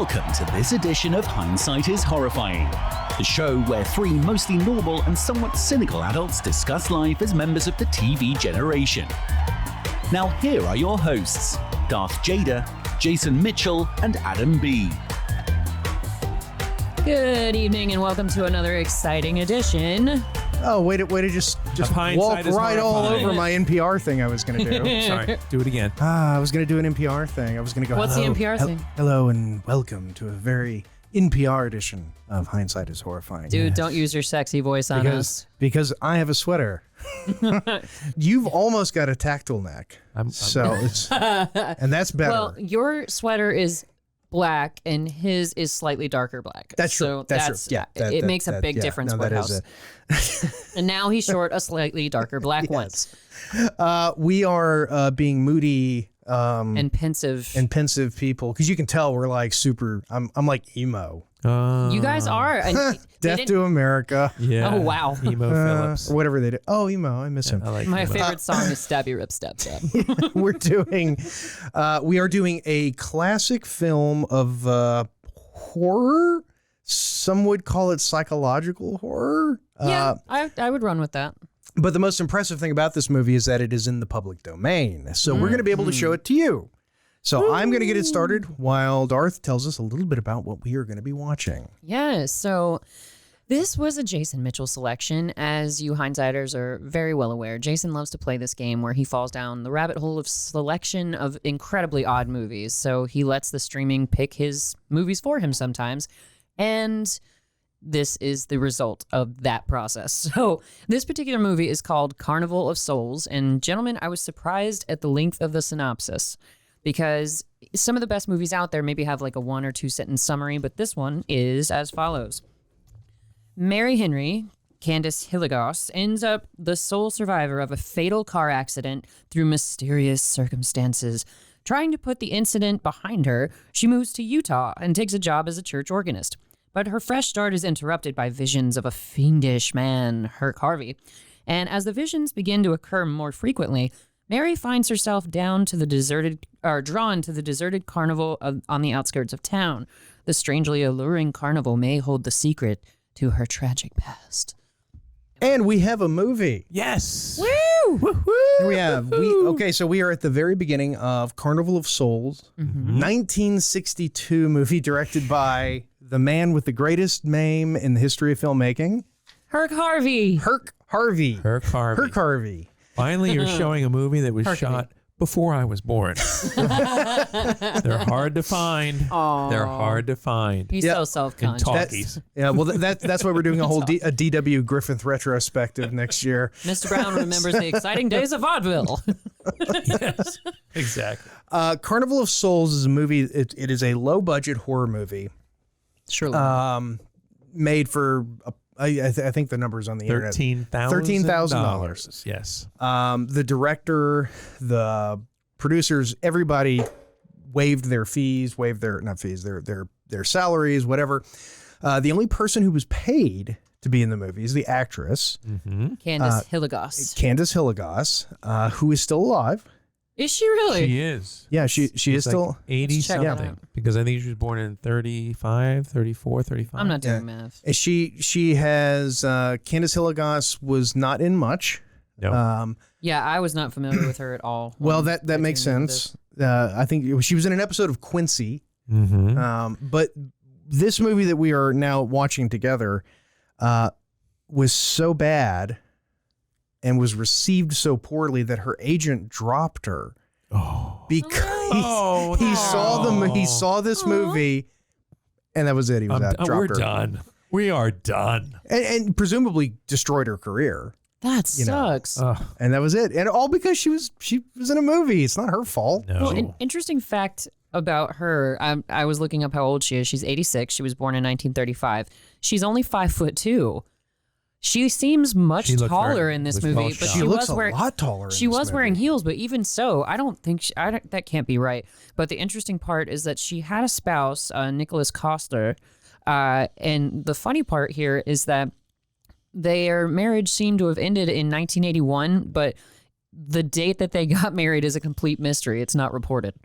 Welcome to this edition of Hindsight is Horrifying, the show where three mostly normal and somewhat cynical adults discuss life as members of the TV generation. Now here are your hosts, Darth Jada, Jason Mitchell, and Adam B. Good evening and welcome to another exciting edition. Oh, way to just walk right all over my NPR thing I was going to do. Sorry, do it again. I was going to do an NPR thing. I was going to go, What's hello, the NPR thing? Hello and welcome to a very NPR edition of Hindsight is Horrifying. Dude, don't use your sexy voice on us. Because I have a sweater. You've almost got a tactile neck. It's and that's better. Well, your sweater is black and his is slightly darker black. That's true. So That's true. Yeah, it makes a big difference. No, that is it. And now he's short a slightly darker black one. We are being moody and pensive people, because you can tell we're like super. I'm like emo. You guys are. Death to America. Yeah. Oh, wow. Emo Phillips. Or whatever they do. Oh, emo. I miss him. I like My emo. favorite song is Stabby Rip Stab Stab. We are doing a classic film of horror. Some would call it psychological horror. Yeah, I would run with that. But the most impressive thing about this movie is that it is in the public domain. So we're going to be able to show it to you. So I'm going to get it started while Darth tells us a little bit about what we are going to be watching. Yeah, so this was a Jason Mitchell selection. As you hindsighters are very well aware, Jason loves to play this game where he falls down the rabbit hole of selection of incredibly odd movies. So he lets the streaming pick his movies for him sometimes. And this is the result of that process. So this particular movie is called Carnival of Souls. And gentlemen, I was surprised at the length of the synopsis, because some of the best movies out there maybe have like a 1 or 2 sentence summary, but this one is as follows. Mary Henry, Candace Hilligoss, ends up the sole survivor of a fatal car accident through mysterious circumstances. Trying to put the incident behind her, she moves to Utah and takes a job as a church organist. But her fresh start is interrupted by visions of a fiendish man, Herc Harvey. And as the visions begin to occur more frequently, Mary finds herself drawn to the deserted carnival on the outskirts of town. The strangely alluring carnival may hold the secret to her tragic past. And we have a movie. Yes. Woo! Here we have. So we are at the very beginning of Carnival of Souls, 1962 movie directed by the man with the greatest name in the history of filmmaking. Herc Harvey. Herc Harvey. Finally, you're showing a movie that was shot before I was born. They're hard to find. Aww. They're hard to find. He's so self-conscious. Talkies. That's why we're doing a whole a D.W. Griffith retrospective next year. Mr. Brown remembers the exciting days of vaudeville. Yes, exactly. Carnival of Souls is a movie. It is a low-budget horror movie. Surely. Made for I think the number's on the internet. $13,000. Yes. The director, the producers, everybody waived their fees, their salaries, whatever. The only person who was paid to be in the movie is the actress, Candace Hilligoss. Candace Hilligoss, who is still alive. Is she really? She is. Yeah, she is still 80 check it something. out. Because I think she was born in 35, 34, 35. I'm not doing math. She has Candace Hilligoss was not in much. No. Yeah, I was not familiar with her at all. Well, that makes sense. I think she was in an episode of Quincy. But this movie that we are now watching together was so bad and was received so poorly that her agent dropped her. Because he saw this movie, and that was it. He was out. We're done. We are done. And presumably destroyed her career. That sucks. And that was it. And all because she was in a movie. It's not her fault. No. Well, an interesting fact about her, I was looking up how old she is. She's 86. She was born in 1935. She's only 5'2". She seems much taller in this movie, but she looks a lot taller. She was wearing heels, but even so, I don't think that can't be right. But the interesting part is that she had a spouse, Nicholas Coster, and the funny part here is that their marriage seemed to have ended in 1981, but the date that they got married is a complete mystery. It's not reported.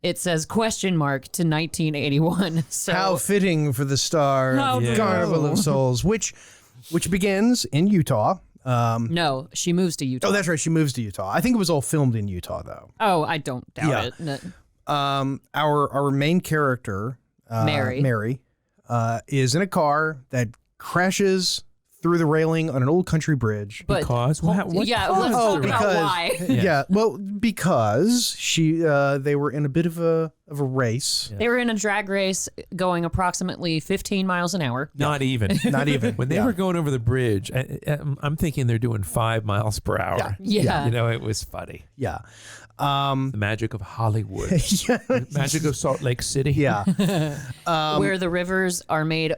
It says question mark to 1981. So How fitting for the star of Yeah. Carnival of Souls, which begins in Utah. no, she moves to Utah. Oh, that's right. She moves to Utah. I think it was all filmed in Utah, though. Oh, I don't doubt Yeah. it. No. Our main character, Mary. is in a car that crashes through the railing on an old country bridge. But Because what yeah, caused let's the talk race? about why. Yeah. Well, because they were in a bit of a race. They were in a drag race going approximately 15 miles an hour. Not even. Not even. When they Yeah. were going over the bridge, I'm thinking they're doing 5 miles per hour. Yeah. You know, it was funny. Yeah. The magic of Hollywood. Yeah. The magic of Salt Lake City. Yeah. Where the rivers are made,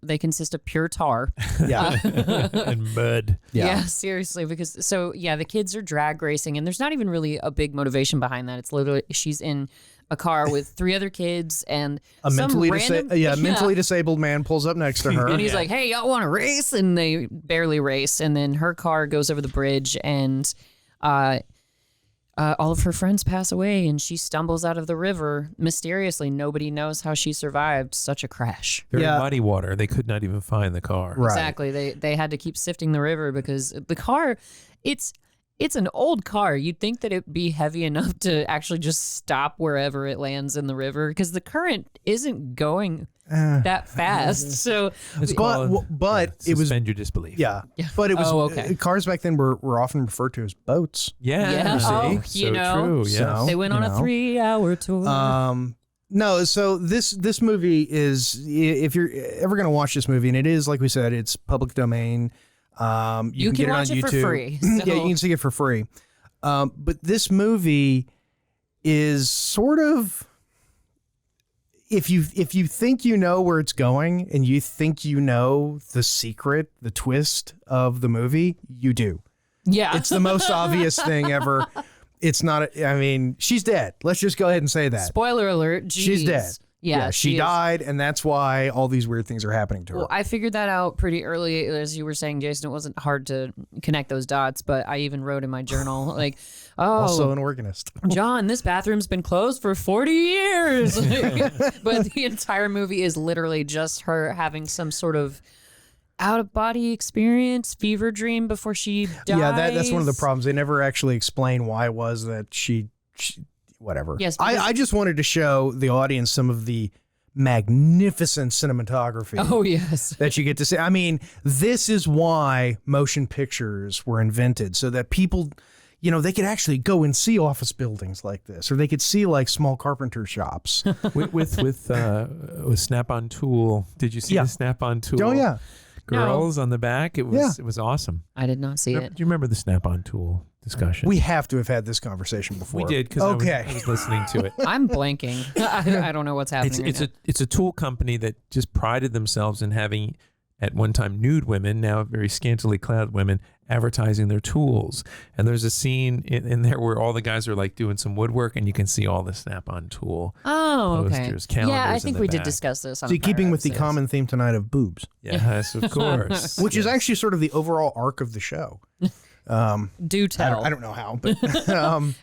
they consist of pure tar. Yeah. And mud. Yeah, seriously, because the kids are drag racing, and there's not even really a big motivation behind that. It's literally she's in a car with 3 other kids and A some mentally mentally disabled man pulls up next to her. and he's like, "Hey, y'all want to race?" And they barely race, and then her car goes over the bridge, and all of her friends pass away, and she stumbles out of the river mysteriously. Nobody knows how she survived such a crash. They're Yeah. in muddy water. They could not even find the car. Right. Exactly. They had to keep sifting the river because the car, it's an old car. You'd think that it'd be heavy enough to actually just stop wherever it lands in the river because the current isn't going that fast. So It's But called, it was suspend your disbelief. yeah. But it was okay. cars back then were often referred to as boats. Yeah. Yeah. See? You So know. true. Yes. So- they went on you a know. 3-hour tour. No, so this movie is, if you're ever going to watch this movie, and it is, like we said, it's public domain. You can get watch it on it for YouTube. free, Yeah, so- you can see it for free. But this movie is sort of, if you think you know where it's going and you think you know the secret, the twist of the movie, you do. Yeah. It's the most obvious thing ever. It's not, I mean, she's dead. Let's just go ahead and say that. Spoiler alert. Jeez. She's dead. Yeah, she is. died, and that's why all these weird things are happening to her. Well, I figured that out pretty early. As you were saying, Jason, it wasn't hard to connect those dots, but I even wrote in my journal, like, Also an organist. John, this bathroom's been closed for 40 years. But the entire movie is literally just her having some sort of out-of-body experience, fever dream before she dies. Yeah, that's one of the problems. They never actually explain why it was that she whatever. Yes, I just wanted to show the audience some of the magnificent cinematography Oh, yes. that you get to see. I mean, this is why motion pictures were invented, so that people, they could actually go and see office buildings like this, or they could see like small carpenter shops. with Snap-on Tool. Did you see Yeah. the Snap-on Tool? Oh yeah. Girls on the back. It was awesome. I did not see Do it. you remember the Snap-on Tool discussion? We have to have had this conversation before. We did because Okay. I was listening to it. I'm blanking. I don't know what's happening. It's a tool company that just prided themselves in having, at one time, nude women, now very scantily clad women, advertising their tools. And there's a scene in there where all the guys are like doing some woodwork, and you can see all the Snap-on Tool Oh, okay. posters, calendars. Yeah, I in think the we did back. discuss this. On See, a prior keeping with the episode. common theme tonight of boobs, Yes, of course. which is actually sort of the overall arc of the show. Do tell. I don't know how, but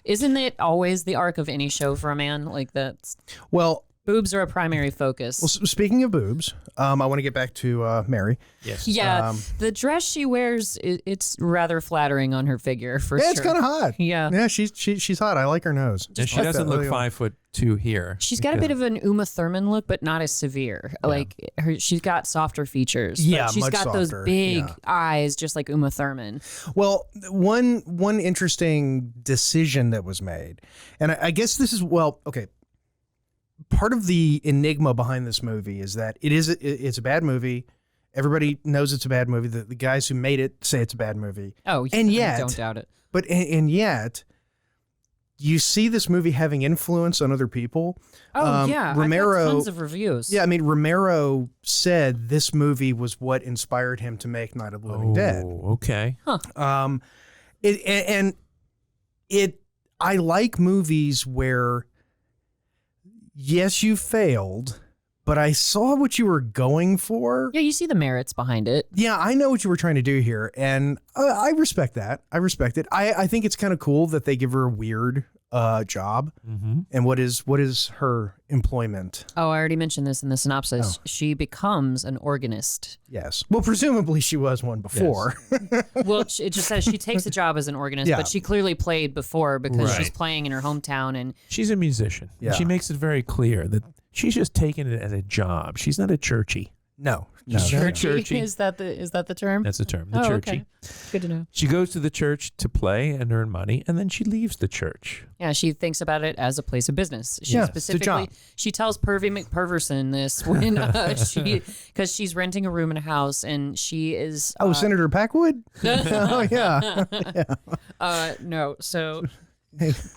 Isn't it always the arc of any show for a man? Like that's well, boobs are a primary focus. speaking of boobs, I want to get back to Mary. Yes. Yeah, the dress she wears, it's rather flattering on her figure for Yeah, sure. it's kind of hot. Yeah. she's hot. I like her nose. And she Like doesn't that. look 5'2" here. She's got a bit of an Uma Thurman look, but not as severe. Like she's got softer features. but Yeah, she's much got those softer, big yeah. eyes, just like Uma Thurman. Well, one interesting decision that was made, and I guess this is okay. Part of the enigma behind this movie is that it's a bad movie. Everybody knows it's a bad movie. The guys who made it say it's a bad movie. Oh, And I yet- don't doubt it. But and yet, you see this movie having influence on other people. Oh yeah, Romero. I've got tons of reviews. Yeah, I mean, Romero said this movie was what inspired him to make Night of the Living Dead. Oh, okay. I like movies where, yes, you failed, but I saw what you were going for. Yeah, you see the merits behind it. Yeah, I know what you were trying to do here, and I respect that. I respect it. I think it's kind of cool that they give her a weird a job. And what is her employment? Oh, I already mentioned this in the synopsis. She becomes an organist. Yes. Well, presumably she was one before. Well, it just says she takes a job as an organist, but she clearly played before because she's playing in her hometown, and she's a musician. Yeah. She makes it very clear that she's just taking it as a job. She's not a churchy. No. Churchy. Is that the term? That's the term. The Oh, churchy. okay. Good to know. She goes to the church to play and earn money, and then she leaves the church. Yeah, she thinks about it as a place of business. She Yeah, specifically, it's a job. She tells Pervy McPerverson this when because she's renting a room in a house, and she is. Senator Packwood? Oh, yeah. No, so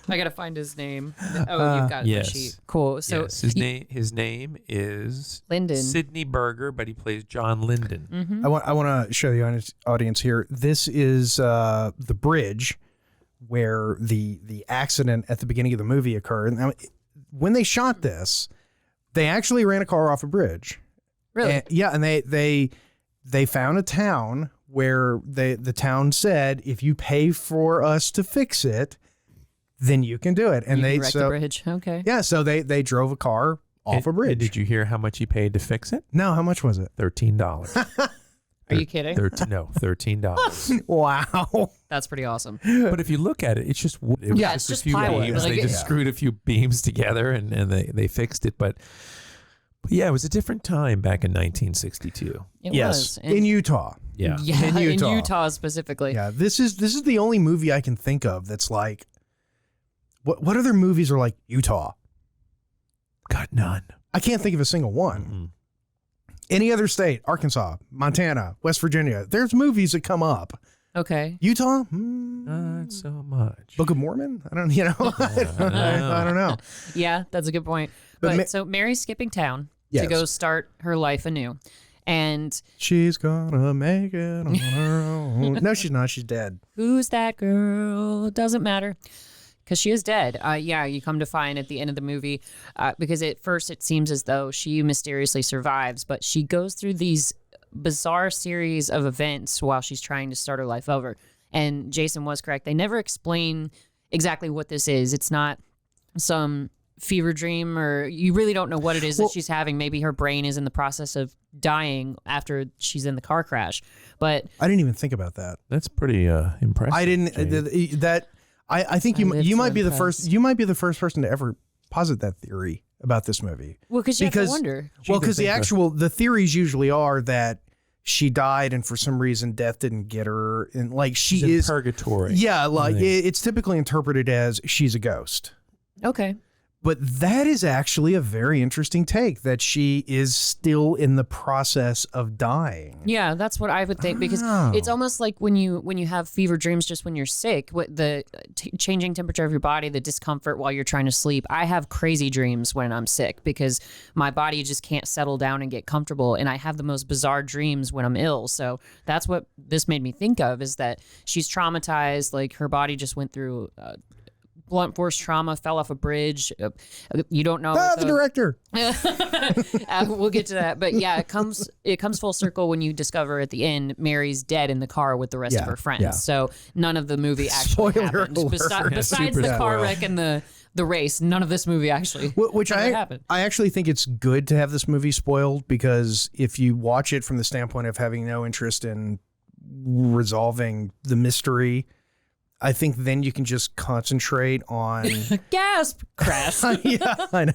I gotta find his name. Oh, you've got yes. the sheet. Cool. So yes. His name is Lyndon. Sidney Berger, but he plays John Lyndon. I want to show the audience here. This is the bridge where the accident at the beginning of the movie occurred. Now, when they shot this, they actually ran a car off a bridge. Really? And they found a town where the town said, if you pay for us to fix it, then you can do it. And you wrecked the bridge. Okay. Yeah, so they drove a car off a bridge. Did you hear how much he paid to fix it? No, how much was it? $13. Are you kidding? $13. Wow. That's pretty awesome. But if you look at it, it's just wood. It was Yeah, it's a just few plywood. beams. Like They it- just screwed a few beams together and they fixed it. But yeah, it was a different time back in 1962. It Yes, was. And- in Utah. Yeah. Yeah, In Utah. in Utah specifically. Yeah, this is the only movie I can think of that's like, what other movies are like Utah? Got none. I can't think of a single one. Any other state, Arkansas, Montana, West Virginia, there's movies that come up. Okay. Utah, Not so much. Book of Mormon. I don't, I don't know. Yeah, that's a good point. But But so Mary's skipping town Yes. to go start her life anew. And She's gonna make it on her own. No, she's not. She's dead. who's that girl? Doesn't matter. Because she is dead. Yeah, you come to find at the end of the movie, because at first it seems as though she mysteriously survives, but she goes through these bizarre series of events while she's trying to start her life over. And Jason was correct. They never explain exactly what this is. It's not some fever dream, or you really don't know what it is that she's having. Maybe her brain is in the process of dying after she's in the car crash. But I didn't even think about that. That's pretty impressive. I didn't. Jay. I think I lived you to might be the impress. first. You might be the first person to ever posit that theory about this movie. well, because you have to wonder. Well, because think the theories usually are that she died and for some reason death didn't get her, and like She's in purgatory. Yeah, like Right. it's typically interpreted as she's a ghost. Okay. But that is actually a very interesting take, that she is still in the process of dying. Yeah, that's what I would think, because Oh. it's almost like when you have fever dreams just when you're sick, what the changing temperature of your body, the discomfort while you're trying to sleep. I have crazy dreams when I'm sick because my body just can't settle down and get comfortable, and I have the most bizarre dreams when I'm ill. So that's what this made me think of, is that she's traumatized, like her body just went through blunt force trauma, fell off a bridge. You don't know. The director. We'll get to that, but yeah, it comes full circle when you discover at the end Mary's dead in the car with the rest of her friends. yeah. So none of the movie actually Spoiler happened. alert. Besides Super the car spoil. wreck and the race, none of this movie actually. Which happened. I actually think it's good to have this movie spoiled, because if you watch it from the standpoint of having no interest in resolving the mystery, I think then you can just concentrate on. Gasp! Crash. Yeah, I know.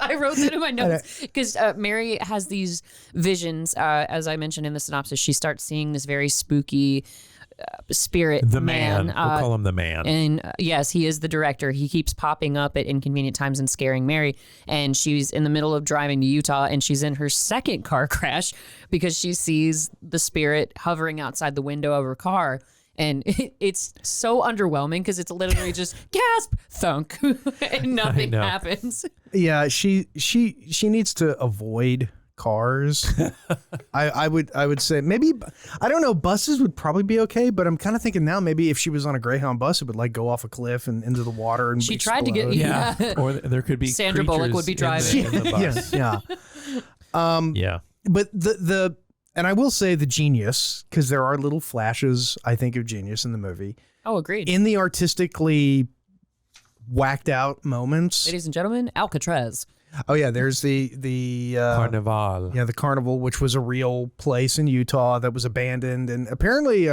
I wrote that in my notes because Mary has these visions. As I mentioned in the synopsis, she starts seeing this very spooky spirit The man. We'll call him the man. And yes, he is the director. He keeps popping up at inconvenient times and scaring Mary. And she's in the middle of driving to Utah, and she's in her second car crash because she sees the spirit hovering outside the window of her car. And it's so underwhelming because it's literally just gasp, thunk, and nothing know. happens. Yeah, she needs to avoid cars. I would say maybe, I don't know, buses would probably be okay, but I'm kind of thinking now maybe if she was on a Greyhound bus, it would like go off a cliff and into the water and She tried to get- explode. Yeah. Or there could be Sandra Bullock would be creatures driving. in the bus. yeah. Yeah. But the and I will say the genius, because there are little flashes, I think, of genius in the movie. Oh, agreed. In the artistically whacked out moments. Ladies and gentlemen, Alcatraz. Oh yeah, there's the Carnival. Yeah, the Carnival, which was a real place in Utah that was abandoned, and apparently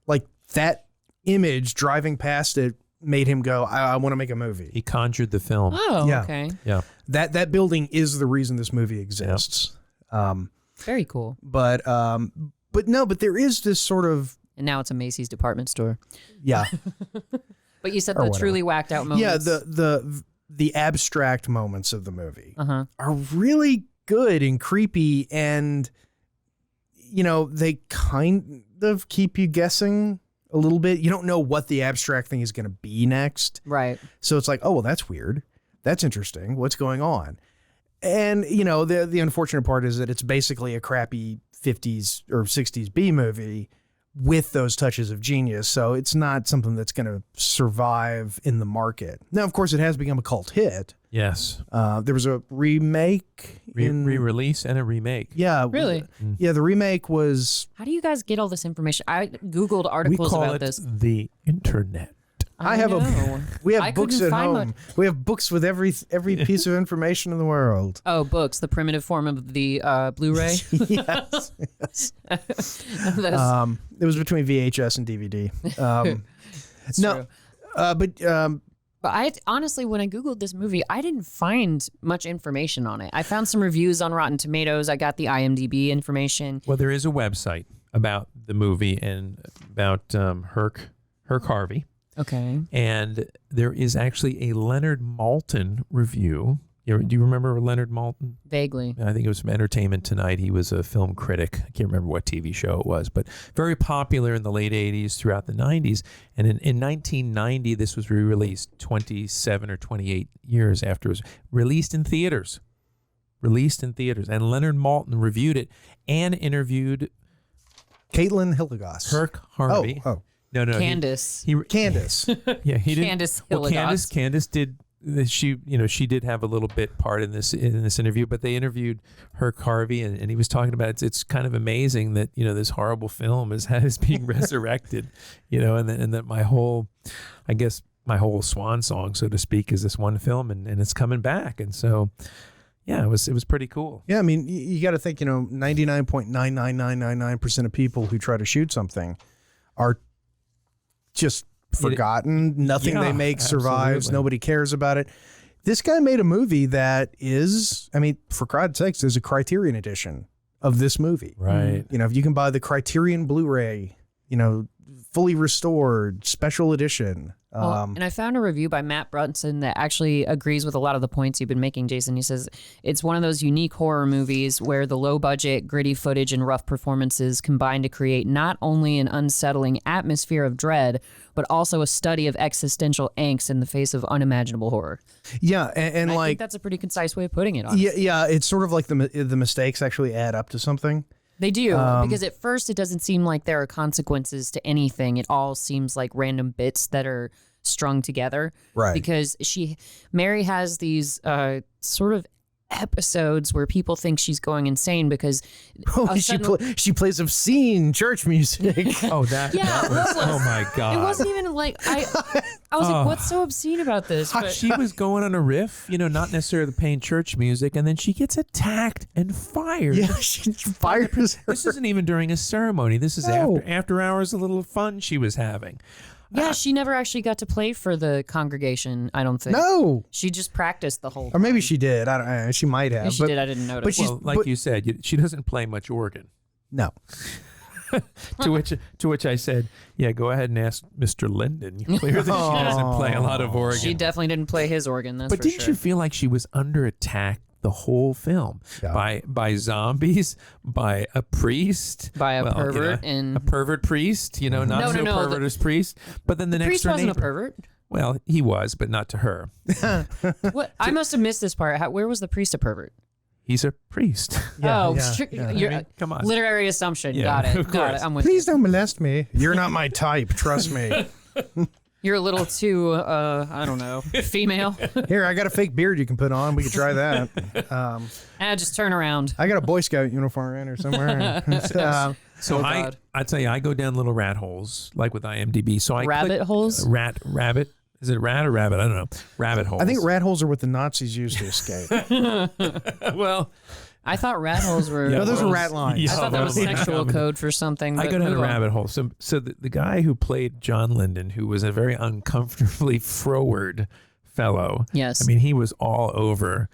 like that image driving past it made him go, I want to make a movie. He conjured the film. Oh, Yeah. okay. Yeah. That building is the reason this movie exists. Very cool. But there is this sort of, And now it's a Macy's department store. yeah. But you said Or the whatever. truly whacked out moments. Yeah, the abstract moments of the movie Uh-huh. are really good and creepy, and they kind of keep you guessing a little bit. You don't know what the abstract thing is going to be next. Right. So it's like, oh, well, that's weird. That's interesting. What's going on? And, the unfortunate part is that it's basically a crappy 50s or 60s B movie with those touches of genius. So it's not something that's going to survive in the market. Now, of course, it has become a cult hit. Yes. There was a remake. Re-release and a remake. Yeah. Really? Yeah, the remake was... How do you guys get all this information? I Googled We articles call about it this. the internet. I have know. we have I books couldn't at find home. much. We have books with every piece of information in the world. Oh, books, the primitive form of the Blu-ray. Yes. That's It was between VHS and DVD. No, true. But I honestly, when I Googled this movie, I didn't find much information on it. I found some reviews on Rotten Tomatoes. I got the IMDb information. Well, there is a website about the movie and about Herc Harvey. Okay. And there is actually a Leonard Maltin review. Do you remember Leonard Maltin? Vaguely. I think it was from Entertainment Tonight. He was a film critic. I can't remember what TV show it was, but very popular in the late 80s, throughout the 90s. And in 1990, this was re-released 27 or 28 years after it was released in theaters. And Leonard Maltin reviewed it and interviewed Caitlin Hilligoss. Herc Harvey. Oh. No. Candace. Candace. Yeah, he did. Candace Well, Hilligoss. Candace did. She did have a little bit part in this interview, but they interviewed Herc Harvey, and he was talking about it's kind of amazing that this horrible film is being resurrected, and that my whole swan song, so to speak, is this one film, and it's coming back, and so. Yeah, it was pretty cool. Yeah, I mean, you got to think, 99.99999% of people who try to shoot something are just forgotten. Nothing they make survives. Absolutely. Nobody cares about it. This guy made a movie that is, I mean, for God's sakes, there's a Criterion edition of this movie. Right. If you can buy the Criterion Blu-ray, fully restored, special edition. And I found a review by Matt Brunson that actually agrees with a lot of the points you've been making, Jason. He says it's one of those unique horror movies where the low budget, gritty footage and rough performances combine to create not only an unsettling atmosphere of dread, but also a study of existential angst in the face of unimaginable horror. Yeah, and I like think that's a pretty concise way of putting it. Honestly. yeah, it's sort of like the mistakes actually add up to something. They do, because at first it doesn't seem like there are consequences to anything. It all seems like random bits that are strung together. Right. Because Mary has these sort of episodes where people think she's going insane because She plays obscene church music. Oh, that Yeah, was, oh my God. it wasn't even like I was like, what's so obscene about this? But She was going on a riff, not necessarily playing church music, and then she gets attacked and fired. Yeah, she fires her. This isn't even during a ceremony. This is No. after hours, a little fun she was having. yeah, she never actually got to play for the congregation, I don't think. No. She just practiced the whole time. Or maybe she did. I don't know. She might have. Maybe she but did, I didn't notice. but she's- Well, like you said, she doesn't play much organ. no. To which I said, yeah, go ahead and ask Mr. Linden. Clearly, she doesn't play a lot of organ. She definitely didn't play his organ, that's But for didn't sure. you feel like she was under attack the whole film by zombies, by a priest, By a pervert and- a pervert priest, not No, so no, pervert as priest. But then the next Priest door wasn't a neighbor- pervert. Well, he was, but not to her. What? I must have missed this part. Where was the priest a pervert? He's a priest. Oh, yeah. You're, Come on. literary assumption. Yeah, Got it. of Got course. it. I'm with Please don't molest me. You're not my type. Trust me. you. You're a little too, I don't know, female. Here, I got a fake beard you can put on. We could try that. Just turn around. I got a Boy Scout uniform in or somewhere. So Oh, I God. tell you, I go down little rat holes, like with IMDb. So I Rabbit click- holes? rabbit. Is it rat or rabbit? I don't know. Rabbit holes. I think rat holes are what the Nazis used to escape. Well, I thought rat holes were. No, those are rat lines. I thought that was sexual code for something. I but go down the move on. rabbit hole. So the guy who played John Linden, who was a very uncomfortably froward fellow. Yes. I mean, he was all over,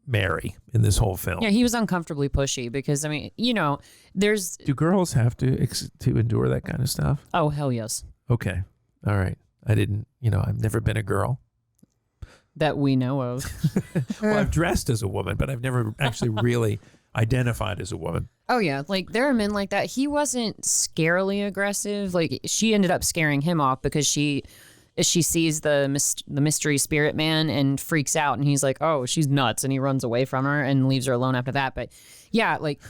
Mary in this whole film. Yeah, he was uncomfortably pushy because, I mean, there's. Do girls have to endure that kind of stuff? Oh, hell yes. Okay. All right. I didn't, I've never been a girl. That we know of. Well, I've dressed as a woman, but I've never actually really identified as a woman. Oh, yeah. Like, there are men like that. He wasn't scarily aggressive. Like, she ended up scaring him off because she sees the mystery spirit man and freaks out. And he's like, oh, she's nuts. And he runs away from her and leaves her alone after that. But, yeah, like...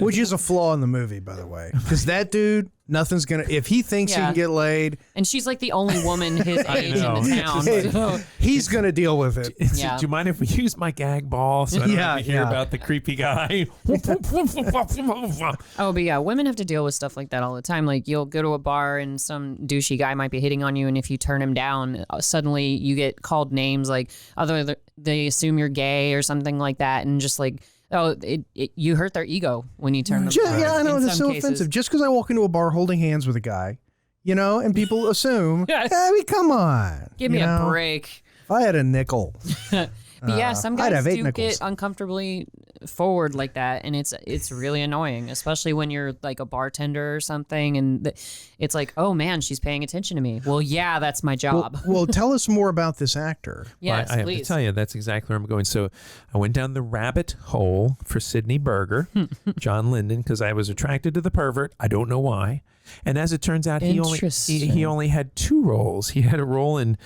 Which is a flaw in the movie, by the way. Because that dude... Nothing's gonna. If he thinks he can get laid, and she's like the only woman his age in the town, so. He's gonna deal with it. Yeah. Do you mind if we use my gag ball so I don't have to hear about the creepy guy? Oh, but yeah, women have to deal with stuff like that all the time. Like you'll go to a bar and some douchey guy might be hitting on you, and if you turn him down, suddenly you get called names like they assume you're gay or something like that, and just like. Oh, you hurt their ego when you turn them down. Yeah, I know. That's so offensive. Just because I walk into a bar holding hands with a guy, and people assume, I mean, come on. Give me a break. If I had a nickel. But yeah, some I'd guys have 8 do nickels. get uncomfortably forward like that, and it's really annoying, especially when you're like a bartender or something, and it's like, oh man, she's paying attention to me. Well, yeah, that's my job. Well, tell us more about this actor. Yes, I have please. to tell you, that's exactly where I'm going. So I went down the rabbit hole for Sidney Berger, John Linden, because I was attracted to the pervert. I don't know why. And as it turns out, he only had 2 roles. He had a role in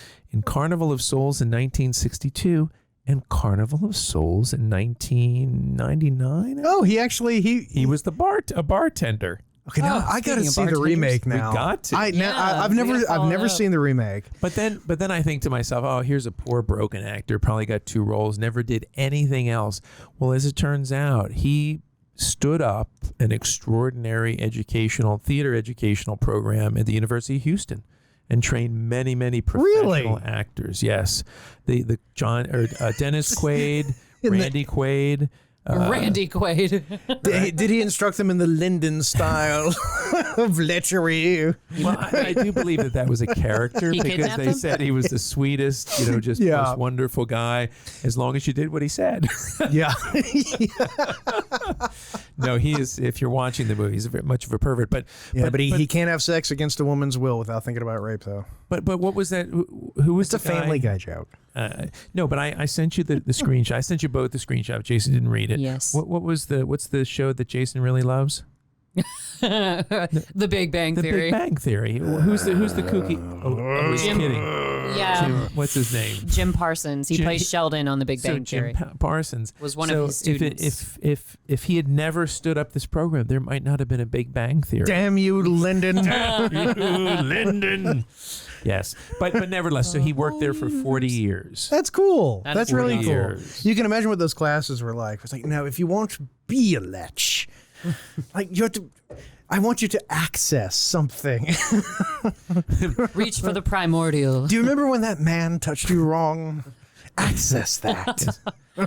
Carnival of Souls in 1962 and Carnival of Souls in 1999. Oh, he actually he was a bartender. Okay, now I got to see the remake now. We got to. I've never seen the remake. But then I think to myself, oh, here's a poor broken actor, probably got 2 roles, never did anything else. Well, as it turns out, he stood up an extraordinary theater educational program at the University of Houston and trained many professional actors. Yes, the Dennis Quaid, Randy Quaid. Randy Quaid. Did he instruct them in the Linden style of lechery? Well, I do believe that was a character because they said he was the sweetest, most wonderful guy, as long as you did what he said. Yeah. No, he is. If you're watching the movie, he's very much of a pervert. But he can't have sex against a woman's will without thinking about rape, though. But what was that? Who was it's a Family Guy joke? No, but I sent you the screenshot. I sent you both the screenshot. Jason didn't read it. Yes. What's the show that Jason really loves? The Big Bang Theory. The Big Bang Theory. Who's the kooky? I was kidding. Yeah. Jim, what's his name? Jim Parsons. He plays Sheldon on The Big Bang Theory. Jim Parsons was one of his students. If he had never stood up this program, there might not have been a Big Bang Theory. Damn you, Linden. Damn you, Linden. Yes, but nevertheless, so he worked there for 40 years. That's cool. That's really cool. Years. You can imagine what those classes were like. It's like, now, if you want to be a lech, like I want you to access something. Reach for the primordial. Do you remember when that man touched you wrong? Access that.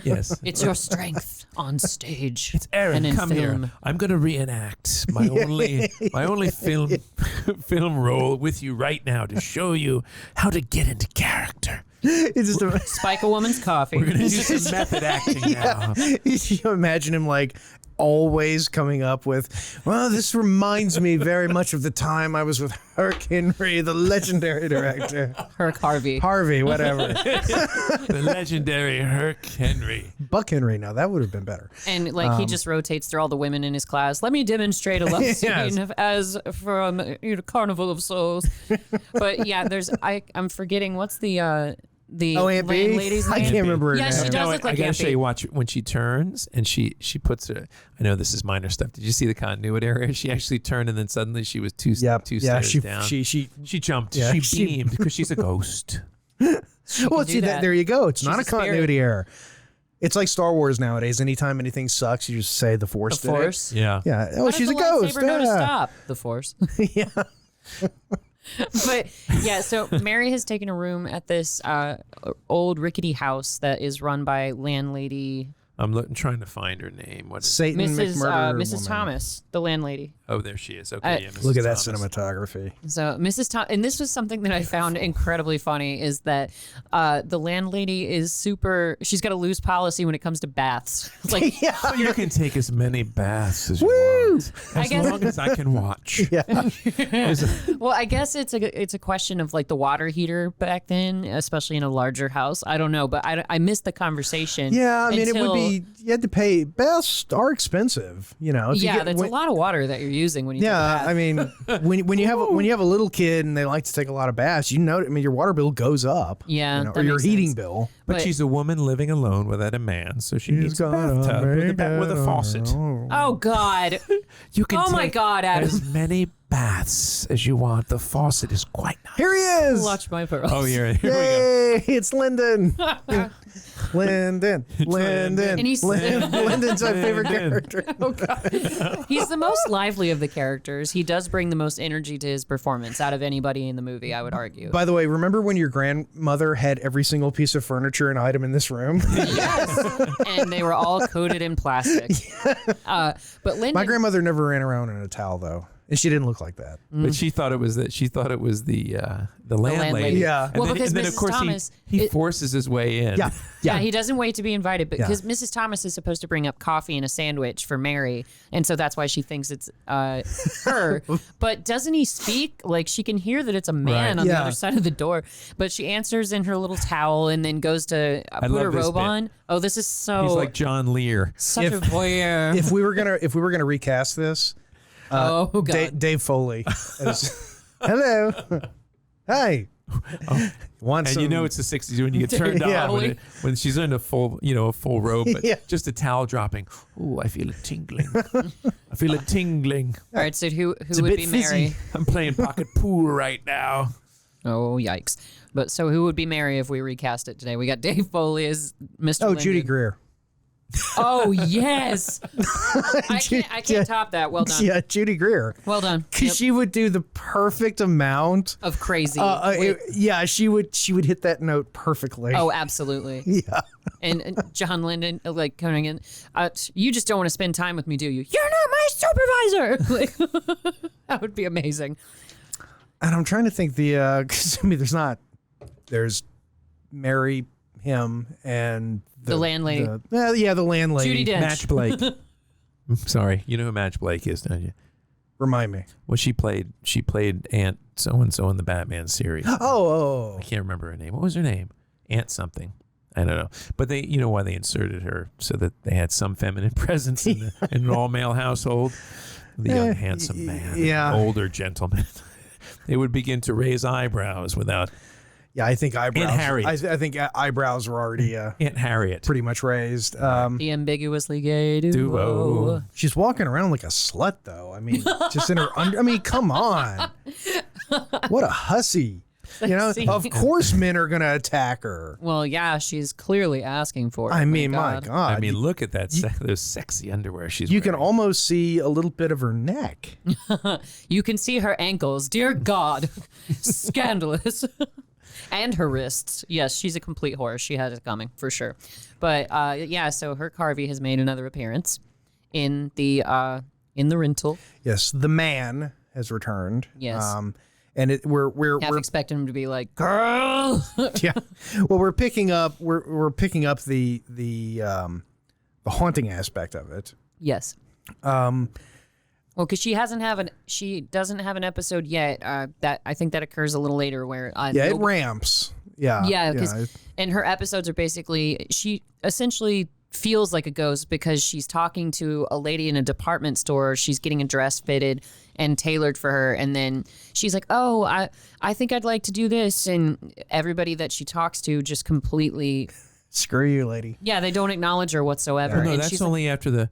Yes. It's your strength on stage. It's Aaron, and in come film. here. I'm going to reenact my only film role with you right now to show you how to get into character. It's just Spike a woman's coffee. We're going to do some method acting now. You imagine him like always coming up with, well, this reminds me very much of the time I was with Herc Henry, the legendary director. Herc Harvey. Harvey, whatever. The legendary Herc Henry. Buck Henry, now that would have been better. And he just rotates through all the women in his class. Let me demonstrate a love scene as from Carnival of Souls. But yeah, I'm forgetting what's the Aunt B? lady's I name. can't remember her Yeah, name. she does look like I gotta Aunt show B. you. Watch when she turns and she puts her. I know this is minor stuff. Did you see the continuity error? She actually turned and then suddenly she was two stairs down. She jumped. Yeah, she beamed because she's a ghost. well, see that. There you go. It's not a spirit. continuity error. It's like Star Wars nowadays. Anytime anything sucks, you just say the Force. The Force. Yeah. Yeah. Oh, How does she's the a ghost. lightsaber know to stop? The Force. Yeah. But yeah, so Mary has taken a room at this old rickety house that is run by landlady. I'm trying to find her name. What is Satan Mrs. McMurder Mrs. woman. Thomas, the landlady. Oh, there she is. Okay, yeah, Mrs. Look at that Thomas. cinematography. So Mrs. Thomas, and this was something that I found incredibly funny, is that the landlady is super. She's got a loose policy when it comes to baths. Like, So you can take as many baths as you want, as long as I can watch. well, I guess it's a question of like the water heater back then, especially in a larger house. I don't know, but I missed the conversation. Yeah, I mean, it would until- be, you had to pay, baths are expensive, you know. If you Yeah, get- that's a lot of water that you're using when you take a Yeah, bath. I mean, when you have a little kid and they like to take a lot of baths, I mean, your water bill goes up. Yeah, you know, that or your makes heating sense. bill. But she's a woman living alone without a man, so she needs a got bathtub with a faucet. Oh God! You can Oh my take God, Adam! as many baths as you want. The faucet is quite nice. Here he is. Clutch my pearls. Oh, here we go. Yay! It's Lyndon. Lyndon. And he's- Lyndon's my favorite character. He's the most lively of the characters. He does bring the most energy to his performance out of anybody in the movie, I would argue. By the way, remember when your grandmother had every single piece of furniture and item in this room? Yes, and they were all coated in plastic. But Lyndon, My grandmother never ran around in a towel, though. And she didn't look like that. But she thought it was the landlady. Yeah. And Well, then, because and then of Mrs. course Thomas, he forces his way in. Yeah, he doesn't wait to be invited, but because Mrs. Thomas is supposed to bring up coffee and a sandwich for Mary, and so that's why she thinks it's her. But doesn't he speak? Like, she can hear that it's a man Right. on the Yeah. other side of the door, but she answers in her little towel and then goes to put love her this robe bit. on. Oh, this is so He's like John Lear. such a voyeur. If we were gonna recast this, oh God. Dave Foley. Hello. Hi. Want And some, you know it's the 60s when you get turned Yeah. on when she's in a full robe, but Yeah. just a towel dropping. Oh, I feel it tingling. I feel it tingling. All right, so who a would bit be fizzy. Mary? I'm playing pocket pool right now. Oh, yikes. But so who would be Mary if we recast it today? We got Dave Foley as Mr. Oh, Linden. Judy Greer. Oh, yes. I can't top that. Well done. Yeah, Judy Greer. Well done. Because Yep. she would do the perfect amount. Of crazy. Wait. She would hit that note perfectly. Oh, absolutely. Yeah. And John Linden, like, coming in, you just don't want to spend time with me, do you? You're not my supervisor. Like, that would be amazing. And I'm trying to think 'cause, I mean, there's Mary, him, and The landlady. The landlady. Judi Dench. Match Blake. I'm sorry, you know who Match Blake is, don't you? Remind me. Well, she played Aunt so and so in the Batman series. Oh. I can't remember her name. What was her name? Aunt something. I don't know. But you know why they inserted her, so that they had some feminine presence in an all-male household. The young, handsome man, yeah. an older gentleman. They would begin to raise eyebrows without Yeah, I think eyebrows. Aunt Harriet. I think eyebrows were already Aunt Harriet. pretty much raised. The ambiguously gay duo. Duo. She's walking around like a slut, though. I mean, just in her I mean, come on. What a hussy. You know, Sexy. of course men are going to attack her. Well, yeah, she's clearly asking for it. I mean, my God. I mean, look at that those sexy underwear she's You wearing. can almost see a little bit of her neck. You can see her ankles. Dear God. Scandalous. And her wrists. Yes, she's a complete whore. She had it coming, for sure. But yeah, so her Carvey has made another appearance in the rental. Yes, the man has returned. Yes. And we're Half expecting him to be like, girl. yeah. Well, we're picking up the haunting aspect of it. Yes. Well, because she doesn't have an episode yet. That I think that occurs a little later, where It ramps. Yeah. Yeah, because and her episodes are basically, she essentially feels like a ghost because she's talking to a lady in a department store. She's getting a dress fitted and tailored for her, and then she's like, "Oh, I think I'd like to do this," and everybody that she talks to just completely, Screw you, lady. yeah, they don't acknowledge her whatsoever. Oh, no, and that's she's only after the.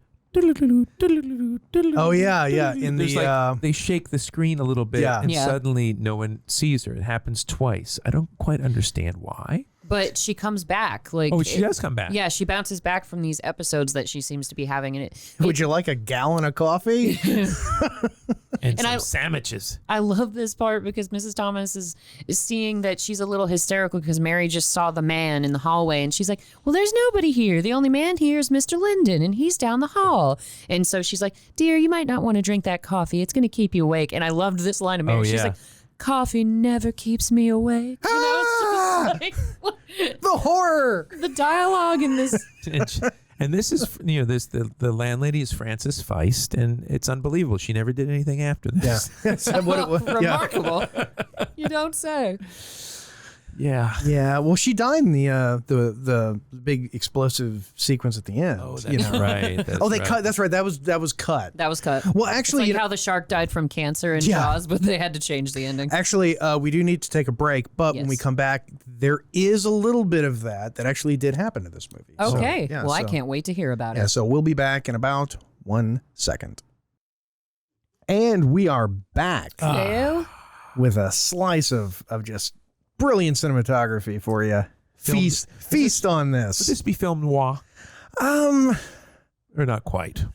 Oh yeah. In There's the they shake the screen a little bit, Yeah. and Yeah. suddenly no one sees her. It happens twice. I don't quite understand why. but she comes back. Like, Oh, she does come back. Yeah, she bounces back from these episodes that she seems to be having, and would you like a gallon of coffee? And some sandwiches. I love this part because Mrs. Thomas is seeing that she's a little hysterical because Mary just saw the man in the hallway and she's like, well, there's nobody here. The only man here is Mr. Linden and he's down the hall. And so she's like, dear, you might not want to drink that coffee. It's going to keep you awake. And I loved this line of Mary. Oh, she's yeah. like, coffee never keeps me awake. You know, it's just like, The horror. the dialogue in this. And this is, the landlady is Frances Feist, and it's unbelievable. She never did anything after this. Yeah. So what it was- yeah. Remarkable. You don't say. Yeah. Yeah, well, she died in the big explosive sequence at the end. Oh, that's you know? right. That's Oh, they right. cut. That's right. That was cut. That was cut. Well, It's actually, like how the shark died from cancer in Yeah. Jaws, but they had to change the ending. actually, we do need to take a break. But when we Yes. come back, there is a little bit of that actually did happen to this movie. So, Okay. yeah, I so- can't wait to hear about Yeah, it. so we'll be back in about 1 second. And we are back Ew. with a slice of just brilliant cinematography for you. Feast on Would this. this be film noir? Or not quite?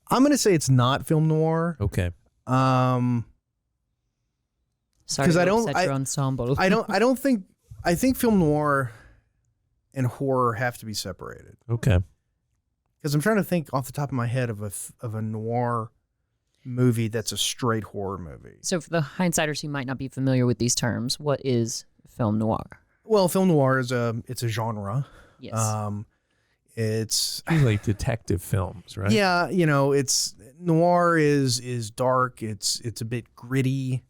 I'm going to say it's not film noir. Okay. Um, Sorry 'Cause to I don't- upset your ensemble. I think film noir and horror have to be separated. Okay. Because I'm trying to think off the top of my head of a noir movie that's a straight horror movie. So for the hindsighters who might not be familiar with these terms, what is film noir? Well, film noir is it's a genre. Yes. It's Like detective films, right? yeah, it's noir is dark. It's a bit gritty.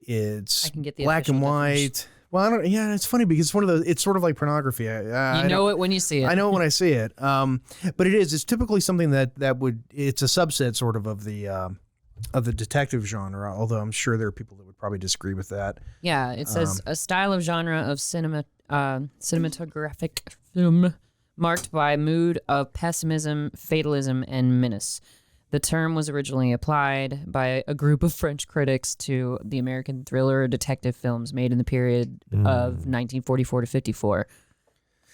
It's I can get the black and official white. definition. Well, I don't. Yeah, it's funny because it's one of those. It's sort of like pornography. You know it when you see it. I know it when I see it. But it is. It's typically something that would. It's a subset sort of the detective genre. Although I'm sure there are people that would probably disagree with that. Yeah, it says a style of genre of cinematographic film marked by a mood of pessimism, fatalism, and menace. The term was originally applied by a group of French critics to the American thriller detective films made in the period of 1944 to 54,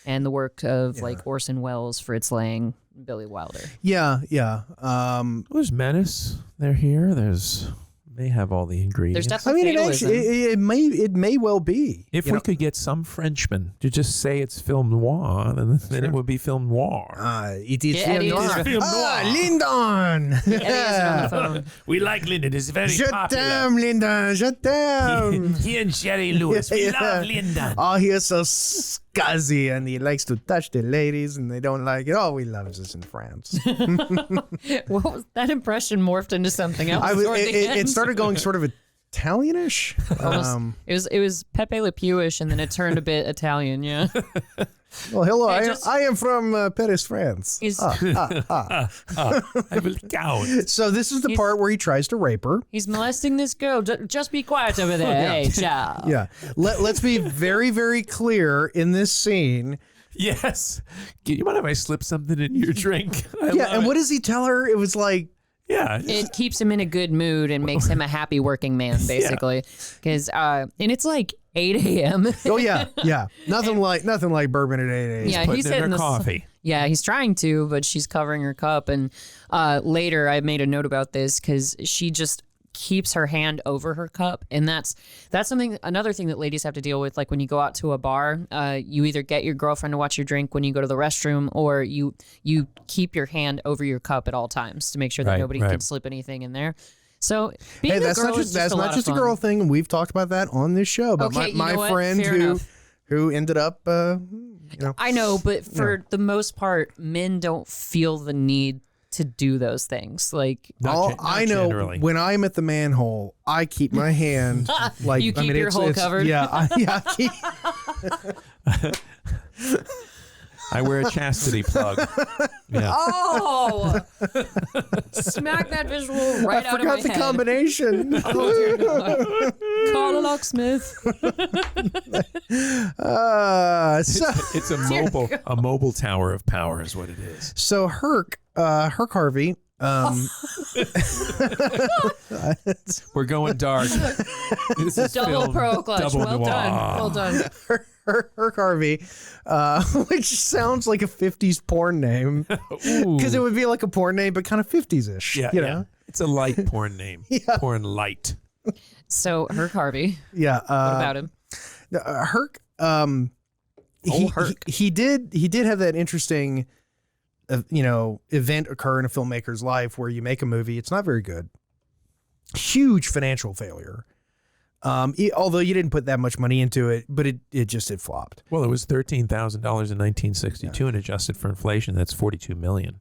and the work of like Orson Welles, Fritz Lang, Billy Wilder. Yeah. There's menace. They're here. They have all the ingredients. There's I definitely mean, fatalism. it may well be. If we could get some Frenchmen to just say it's film noir, then it would be film noir. It is Get Eddie film noir. to- Film Ah, noir. Lyndon. Eddie is on the phone. We like Lyndon. It's very Je popular. t'aime, Lyndon. Je t'aime. He and Jerry Lewis. We love Lyndon. Oh, he is so scuzzy and he likes to touch the ladies and they don't like it. Oh, we love this in France. What was that impression morphed into something else? toward the It end? started going sort of Italianish. It was Pepe Le Pewish, and then it turned a bit Italian. Yeah, Well, hello. Hey, just- I am from Paris, France. he's I will count. So this is the part where he tries to rape her. he's molesting this girl. Just be quiet over there. Hey, ciao. Yeah. Let's be very, very clear in this scene. Yes. You mind if I slip something in your drink? What does he tell her? It was like, Yeah. It keeps him in a good mood and makes him a happy working man, basically. Because and it's like 8 a.m. oh yeah, yeah. Nothing like bourbon at 8 a.m. Yeah, Putting he's in hitting her the coffee. Yeah, he's trying to, but she's covering her cup. And later, I made a note about this because she just keeps her hand over her cup, and that's another thing that ladies have to deal with. Like when you go out to a bar, you either get your girlfriend to watch your drink when you go to the restroom, or you keep your hand over your cup at all times to make sure that Right, nobody right. can slip anything in there. So being Hey, a that's girl not is just a lot of a fun. girl thing, and we've talked about that on this show. But Okay, you my know what? friend Fair enough. who ended up, I know, but for the most part, men don't feel the need to do those things. Like all Not I know generally. when I'm at the manhole, I keep my hand like You keep your hole covered? Yeah, I keep. I wear a chastity plug. Yeah. oh, smack that visual right I out of my forgot the head. combination. Oh, dear God. Call a locksmith. So It's a mobile tower of power is what it is. so Herc Harvey. We're going dark. This is Double film, pro clutch. double Well noir. done. Well done. Herc Harvey, which sounds like a 50s porn name. Ooh. Because it would be like a porn name, but kind of 50s-ish. Yeah, you yeah. know? It's a light porn name. Porn light. So Herc Harvey. Yeah. What about him? Herc. Herc. He did have that interesting, event occur in a filmmaker's life where you make a movie. It's not very good. Huge financial failure. Although you didn't put that much money into it, but it flopped. Well, it was $13,000 in 1962, and adjusted for inflation, that's $42 million.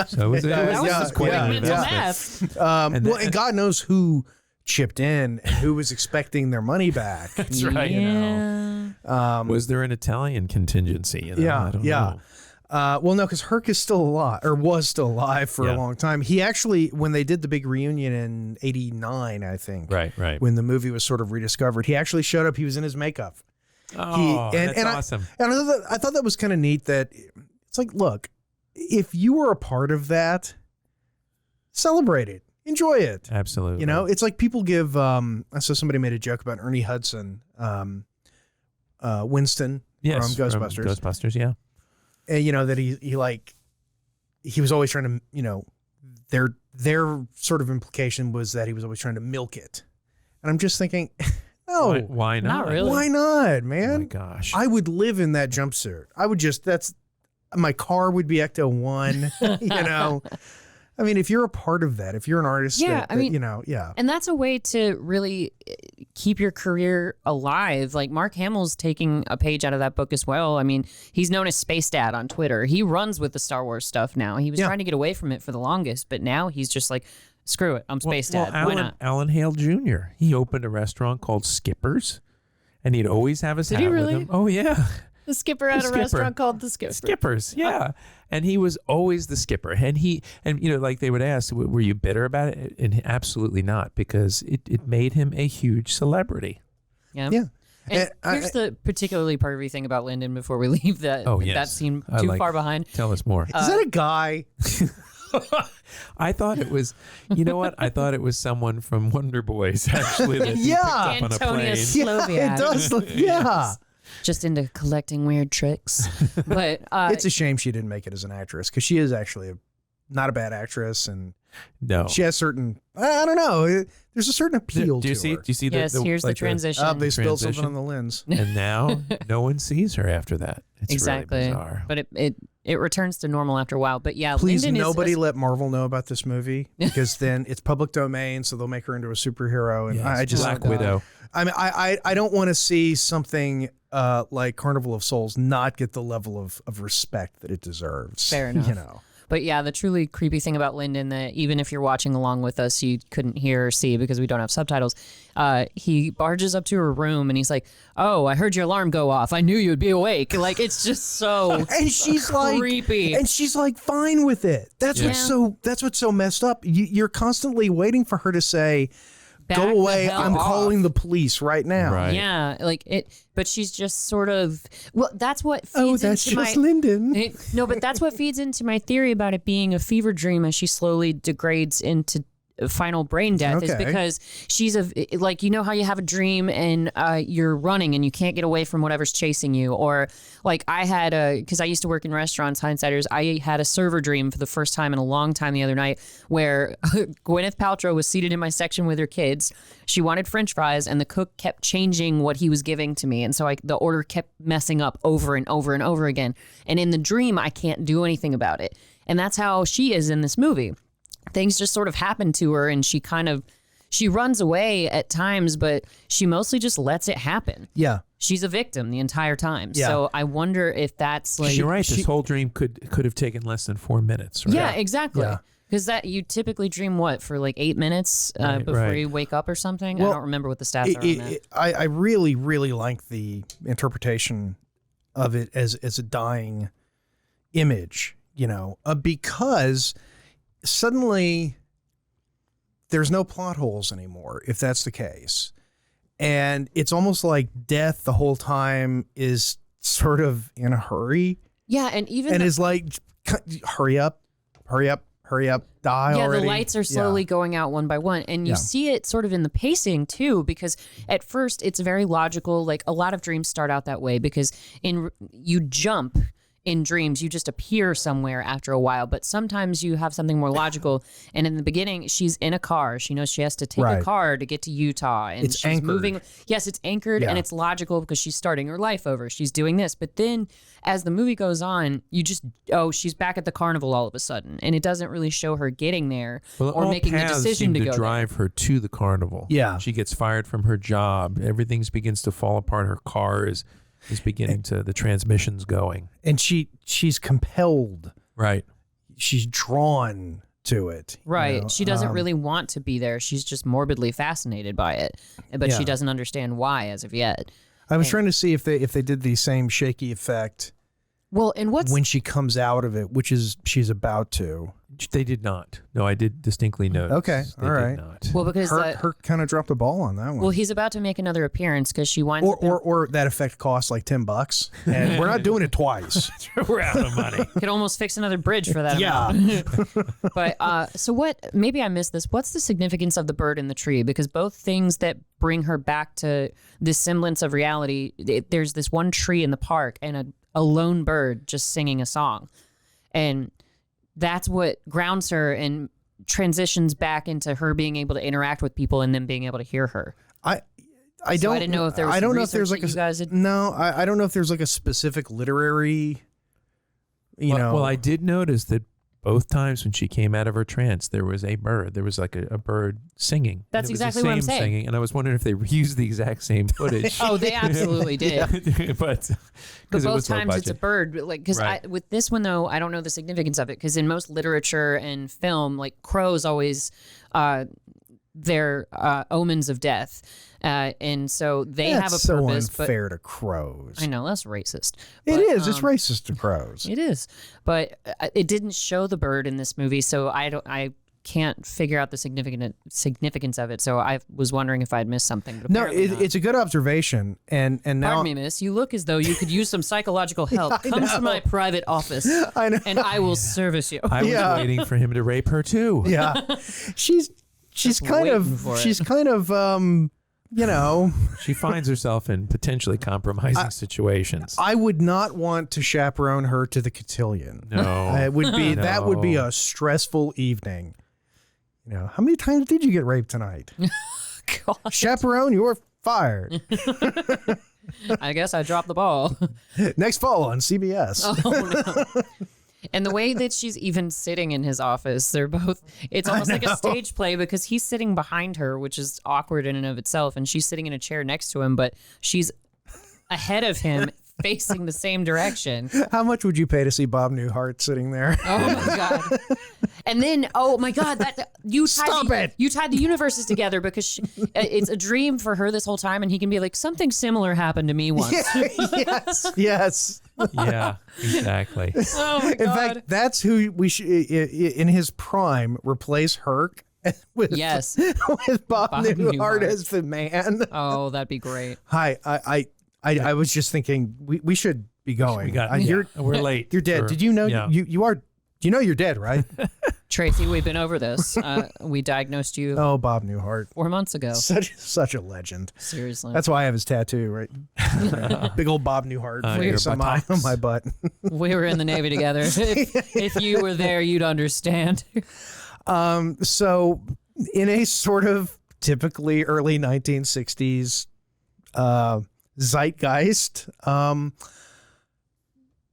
So it was quite an investment. And God knows who chipped in and who was expecting their money back. That's right. Was there an Italian contingency? I don't know. Well, no, because Herc is still alive, or was still alive for a long time. He actually, when they did the big reunion in '89, I think, right, when the movie was sort of rediscovered, he actually showed up. He was in his makeup. That's awesome. I thought that was kind of neat. That it's like, look, if you were a part of that, celebrate it, enjoy it. Absolutely. It's like people give. I saw somebody made a joke about Ernie Hudson, Winston from Ghostbusters. From Ghostbusters, yeah. And that he was always trying to, their sort of implication was that he was always trying to milk it. And I'm just thinking, no. Why not? Not really. Why not, man? Oh my gosh. I would live in that jumpsuit. I would my car would be Ecto 1, I mean, if you're a part of that, if you're an artist, And that's a way to really keep your career alive. Like Mark Hamill's taking a page out of that book as well. I mean, he's known as Space Dad on Twitter. He runs with the Star Wars stuff now. He was trying to get away from it for the longest, but now he's just like, screw it, I'm Space Dad. Why not? Alan Hale Jr., he opened a restaurant called Skipper's, and he'd always have his hat with him. Oh, yeah. The skipper at a restaurant called the Skipper. Skipper's, yeah. And he was always the skipper. And like they would ask, were you bitter about it? And absolutely not, because it made him a huge celebrity. Yeah. And here's the particularly pervy thing about Lyndon before we leave that scene too far behind. Tell us more. Is that a guy? I thought it was, you know what? I thought it was someone from Wonder Boys, actually. That picked up on a plane. Sloviak. It does look, Just into collecting weird tricks. But it's a shame she didn't make it as an actress, because she is actually not a bad actress, and she has certain, I don't know, there's a certain appeal to her. Do you see yes, here's the transition. They spilled something on the lens. And now no one sees her after that. It's exactly. really bizarre. But it returns to normal after a while. But yeah, please Lyndon nobody let Marvel know about this movie, because then it's public domain, so they'll make her into a superhero. And I just Black Widow. I mean, I don't want to see something like Carnival of Souls not get the level of respect that it deserves. Fair enough. But yeah, the truly creepy thing about Lyndon, that even if you're watching along with us, you couldn't hear or see because we don't have subtitles. He barges up to her room and he's like, "Oh, I heard your alarm go off. I knew you'd be awake." Like, it's just so and she's creepy. And she's like fine with it. That's what's so messed up. You're constantly waiting for her to say, "Go away, I'm calling the police right now." Right. Yeah, like it, but she's just sort of, well, that's what feeds into Lyndon. No, but that's what feeds into my theory about it being a fever dream as she slowly degrades into final brain death, is because she's like, you know how you have a dream and you're running and you can't get away from whatever's chasing you, or like I had because I used to work in restaurants, Hindsighters, I had a server dream for the first time in a long time the other night, where Gwyneth Paltrow was seated in my section with her kids. She wanted French fries and the cook kept changing what he was giving to me, and so the order kept messing up over and over and over again, and in the dream I can't do anything about it. And that's how she is in this movie. Things just sort of happen to her, and she runs away at times, but she mostly just lets it happen. Yeah. She's a victim the entire time. Yeah. So I wonder if that's like... You're right. This whole dream could have taken less than 4 minutes. Right? Yeah, exactly. Yeah. Because that you typically dream for like 8 minutes before you wake up or something. Well, I don't remember what the stats are on that. I really, really like the interpretation of it as a dying image, because suddenly there's no plot holes anymore, if that's the case. And it's almost like death the whole time is sort of in a hurry. Yeah, and even is like, hurry up, die already. The lights are slowly going out one by one. And you see it sort of in the pacing too, because at first it's very logical. Like a lot of dreams start out that way because you jump in dreams, you just appear somewhere after a while. But sometimes you have something more logical. And in the beginning, she's in a car. She knows she has to take a car to get to Utah. And It's she's anchored. moving. Yes, it's anchored and it's logical because she's starting her life over. She's doing this. But then as the movie goes on, you just, she's back at the carnival all of a sudden. And it doesn't really show her getting there or making the decision to go drive her to the carnival. Yeah. She gets fired from her job. Everything begins to fall apart. Her car is beginning to, the transmission's going. And she's compelled. Right. She's drawn to it. Right. You know? She doesn't really want to be there. She's just morbidly fascinated by it. But she doesn't understand why as of yet. I was trying to see if they did the same shaky effect. Well, and when she comes out of it, which is she's about to. They did not. No, I did distinctly notice. Okay, all right. Did not. Well, because her kind of dropped the ball on that one. Well, he's about to make another appearance because she winds up or that effect costs like $10, and we're not doing it twice. We're out of money. Could almost fix another bridge for that amount. But so what? Maybe I missed this. What's the significance of the bird in the tree? Because both things that bring her back to this semblance of reality. There's this one tree in the park and a lone bird just singing a song, and that's what grounds her and transitions back into her being able to interact with people and then being able to hear her. I don't. I didn't know if there was. I don't know if there's like I don't know if there's like a specific literary. Well, I did notice that both times when she came out of her trance, there was a bird. There was like a bird singing. That's exactly what I'm saying. Singing, and I was wondering if they reused the exact same footage. Oh, they absolutely did. But both times it's a bird. Like because with this one though, I don't know the significance of it because in most literature and film, like crows always, they're omens of death. And so they have a so purpose. Unfair to crows. I know that's racist. It is. It's racist to crows. It is, but it didn't show the bird in this movie, so I can't figure out the significance of it. So I was wondering if I'd missed something. But no, it's a good observation. And now, pardon me, miss. You look as though you could use some psychological help. Come to my private office, and I will service you. I was waiting for him to rape her too. Yeah, she's kind of. She finds herself in potentially compromising situations. I would not want to chaperone her to the cotillion. No, it would be that would be a stressful evening. How many times did you get raped tonight? God. Chaperone, you're fired. I guess I dropped the ball. Next fall on CBS. Oh no. And the way that she's even sitting in his office, they're both, it's almost like a stage play because he's sitting behind her, which is awkward in and of itself. And she's sitting in a chair next to him, but she's ahead of him facing the same direction. How much would you pay to see Bob Newhart sitting there? Oh my God. And then, oh my God, you tied the universes together because it's a dream for her this whole time. And he can be like, something similar happened to me once. Yes. Yeah, exactly. Oh my God. In fact, that's who we should, in his prime, replace Herc with Bob Newhart as the man. Oh, that'd be great. Hi, I was just thinking we should be going. We're late. You're dead. Did you know you are? You know you're dead, right? Tracy, we've been over this. We diagnosed you. Oh, Bob Newhart. 4 months ago. Such a legend. Seriously. That's why I have his tattoo, right? Big old Bob Newhart on my butt. We were in the Navy together. If you were there, you'd understand. So in a sort of typically early 1960s zeitgeist,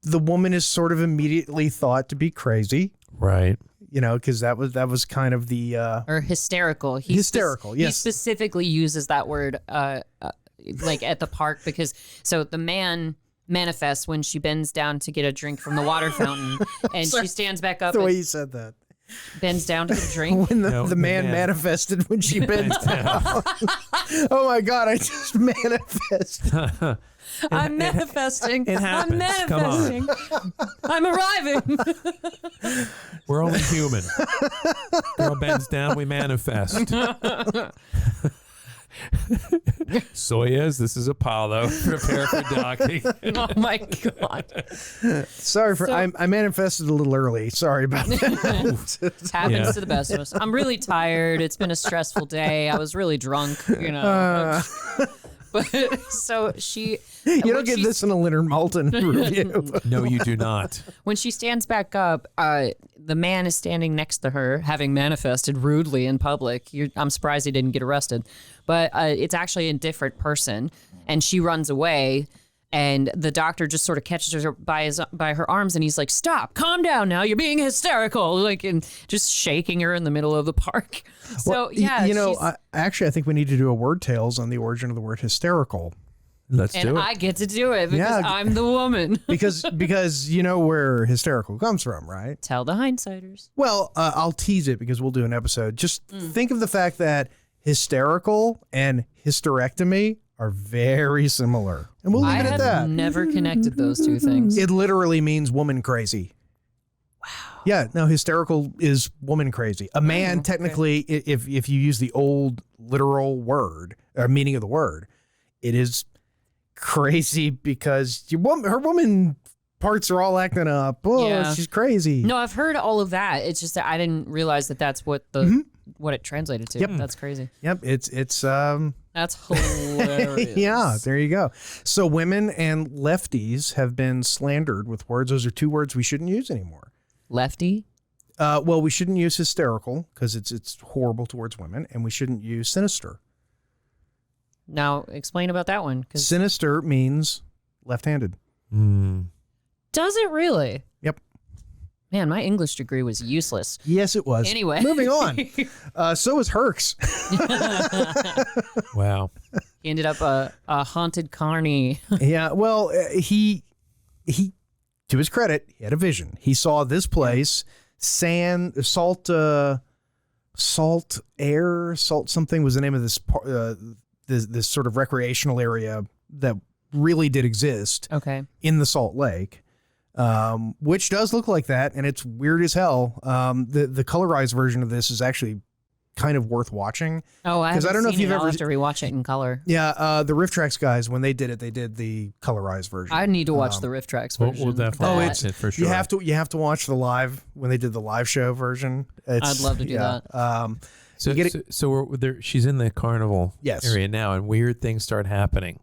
the woman is sort of immediately thought to be crazy, right? Because that was kind of the or hysterical. Hysterical. Yes, he specifically uses that word, like at the park, because so the man manifests when she bends down to get a drink from the water fountain, and she stands back up. The way you said that. Bends down to get a drink. When the man manifested when she bends down. Oh my God! I just manifested. I'm manifesting. It happens. I'm manifesting. I'm arriving. We're only human. Girl bends down, we manifest. Soyuz, this is Apollo. Prepare for docking. Oh my God. Sorry for I manifested a little early. Sorry about that. It happens to the best of us. I'm really tired. It's been a stressful day. I was really drunk, But so she... You don't get this in a Leonard Maltin review. No, you do not. When she stands back up, the man is standing next to her, having manifested rudely in public. I'm surprised he didn't get arrested. But it's actually a different person. And she runs away. And the doctor just sort of catches her by her arms, and he's like, "Stop! Calm down now. You're being hysterical!" Like, and just shaking her in the middle of the park. So Well, I think we need to do a word tales on the origin of the word hysterical. Let's do and it. I get to do it because I'm the woman. because you know where hysterical comes from, right? Tell the hindsighters. Well, I'll tease it because we'll do an episode. Just think of the fact that hysterical and hysterectomy are very similar. And we'll leave it at that. I have never connected those two things. It literally means woman crazy. Wow. Yeah, no, hysterical is woman crazy. A man, technically, if you use the old literal word, or meaning of the word, it is crazy because her woman parts are all acting up. Oh, she's crazy. No, I've heard all of that. It's just that I didn't realize that that's what what it translated to. Yep. That's crazy. Yep, it's That's hilarious. yeah, there you go. So women and lefties have been slandered with words. Those are two words we shouldn't use anymore. Lefty? Well, we shouldn't use hysterical because it's horrible towards women, and we shouldn't use sinister. Now, explain about that one. Sinister means left-handed. Does it really? Yep. Man, my English degree was useless. Yes, it was. Anyway. Moving on. So is Herx. Wow. He ended up a haunted carny. Yeah, well, he to his credit, he had a vision. He saw this place, salt air, salt something was the name of this sort of recreational area that really did exist. Okay. In the Salt Lake. Which does look like that, and it's weird as hell. The colorized version of this is actually kind of worth watching. Oh, I don't know if you've ever I'll have to rewatch it in color. Yeah, the Riff Tracks guys, when they did the colorized version. I need to watch the Riff Tracks version. We'll definitely watch it for sure. You have to watch the live when they did the live show version. I'd love to do that. So she's in the carnival area now, and weird things start happening.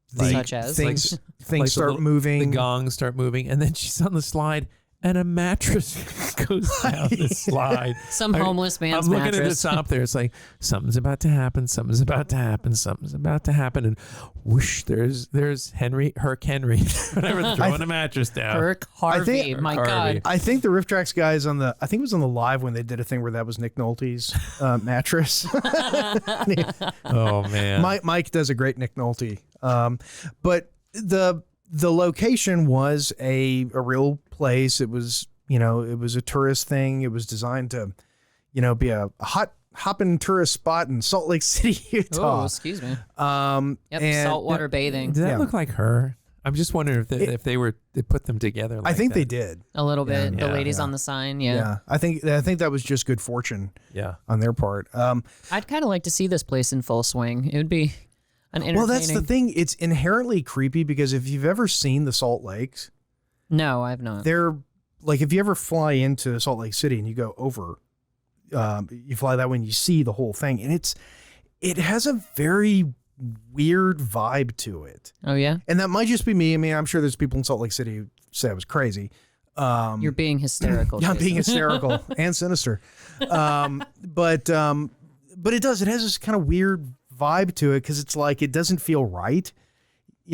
Such as? Things like start moving. The gongs start moving, and then she's on the slide, and a mattress goes down the slide. Some homeless man's I'm looking mattress. at the top there. It's like, something's about to happen, something's about to happen, something's about to happen. And whoosh, there's Herc Henry, whatever, throwing a mattress down. Herc Harvey, God. I think the Riff Tracks guys I think it was on the live when they did a thing where that was Nick Nolte's mattress. Oh, man. Mike does a great Nick Nolte. But the location was a real place. It was, it was a tourist thing. It was designed to, be a hopping tourist spot in Salt Lake City, Utah. Oh, excuse me. And saltwater bathing. Did that look like her? I'm just wondering if they put them together. Like I think that. they did A little bit. Yeah, The ladies on the sign. Yeah. Yeah, I think that was just good fortune. Yeah. On their part. I'd kind of like to see this place in full swing. It would be an entertaining. Well, that's the thing. It's inherently creepy because if you've ever seen the Salt Lakes, No, I've not. they're like, if you ever fly into Salt Lake City and you go over, you fly that way and you see the whole thing, and it has a very weird vibe to it. Oh yeah. And that might just be me. I mean, I'm sure there's people in Salt Lake City who say I was crazy. You're being hysterical. Yeah, I'm Jason. being hysterical and sinister. But it has this kind of weird vibe to it because it's like it doesn't feel right.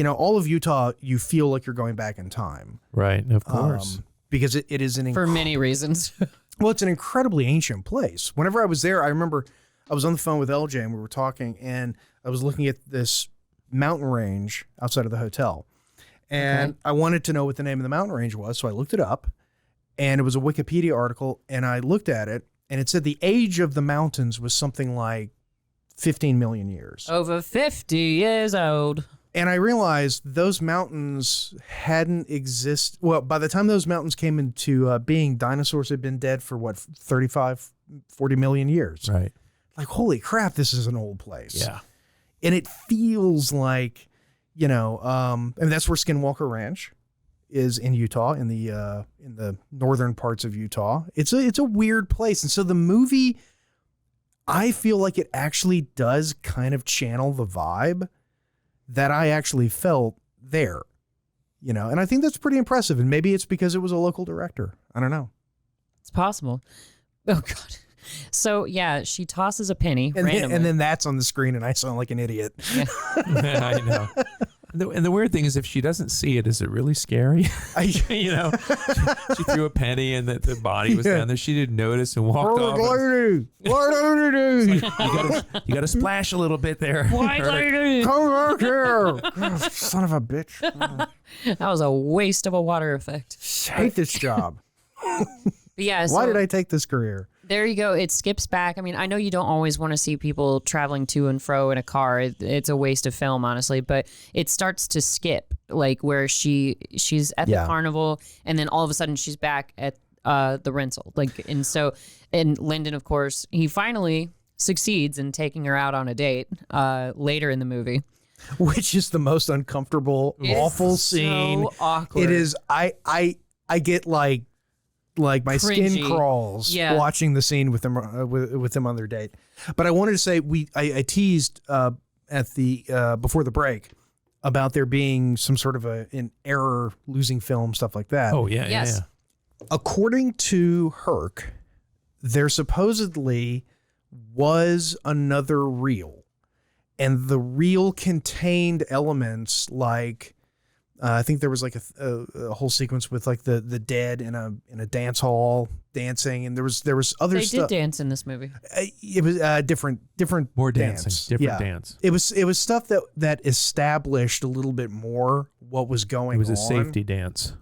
All of Utah, you feel like you're going back in time. Right, of course. Because it is for many reasons. Well, it's an incredibly ancient place. Whenever I was there, I remember I was on the phone with LJ and we were talking, and I was looking at this mountain range outside of the hotel. And I wanted to know what the name of the mountain range was, so I looked it up, and it was a Wikipedia article, and I looked at it, and it said the age of the mountains was something like 15 million years. Over 50 years old. And I realized those mountains hadn't existed. Well, by the time those mountains came into being, dinosaurs had been dead for 35, 40 million years. Right. Like, holy crap, this is an old place. Yeah. And it feels like, and that's where Skinwalker Ranch is in Utah, in the northern parts of Utah. It's a weird place. And so the movie, I feel like it actually does kind of channel the vibe that I actually felt there, you know, and I think that's pretty impressive. And maybe it's because it was a local director. I don't know. It's possible. Oh, God. So, yeah, she tosses a penny randomly. And then that's on the screen, and I sound like an idiot. Yeah. I know. And the weird thing is, if she doesn't see it, is it really scary? You know, she threw a penny and the body was down there. She didn't notice and walked off. You got to splash a little bit there. White lady. Come back here. Oh, son of a bitch. That was a waste of a water effect. I hate this job. But yeah, Why did I take this career? There you go. It skips back. I mean, I know you don't always want to see people traveling to and fro in a car. It's a waste of film, honestly. But it starts to skip, like where she's at the carnival, and then all of a sudden she's back at the rental. And Lyndon, of course, he finally succeeds in taking her out on a date later in the movie. Which is the most uncomfortable, awful scene. So awkward. It is. I get like my skin crawls watching the scene with them with them on their date. But I wanted to say I teased at the before the break about there being some sort of an error, losing film, stuff like that. Oh yeah, Yes. yeah. According to Herc, there supposedly was another reel, and the reel contained elements like. I think there was like a whole sequence with like the dead in a dance hall dancing, and there was other stuff. They did dance in this movie. It was different More dance. dancing, different dance. It was stuff that established a little bit more what was going on. It was a safety dance.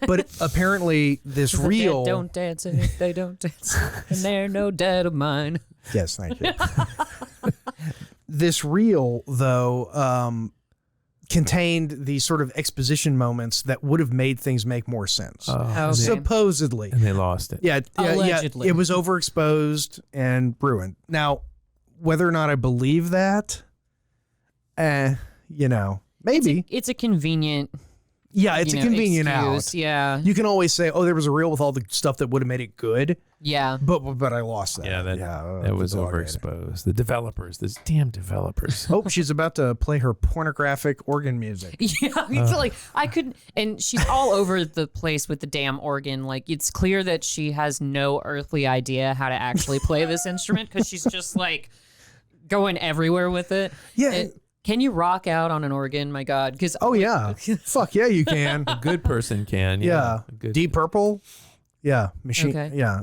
But apparently this The reel dead don't dance, and if they don't dance, and they're no dead of mine. Yes, thank you. This reel though. Contained these sort of exposition moments that would have made things make more sense. Okay. Supposedly. And they lost it. Yeah. Allegedly. It was overexposed and ruined. Now, whether or not I believe that, maybe. It's a convenient. Yeah, it's a convenient excuse. out. Yeah. You can always say, "Oh, there was a reel with all the stuff that would have made it good." Yeah. But I lost that. Yeah, that was overexposed. The developers, those damn developers. Oh, she's about to play her pornographic organ music. Yeah, it's like I couldn't, and she's all over the place with the damn organ. Like it's clear that she has no earthly idea how to actually play this instrument because she's just like going everywhere with it. Yeah. Can you rock out on an organ? My God, because Oh yeah, fuck yeah, you can. A good person can. Yeah. Deep Purple. Yeah. Machine. Okay. Yeah.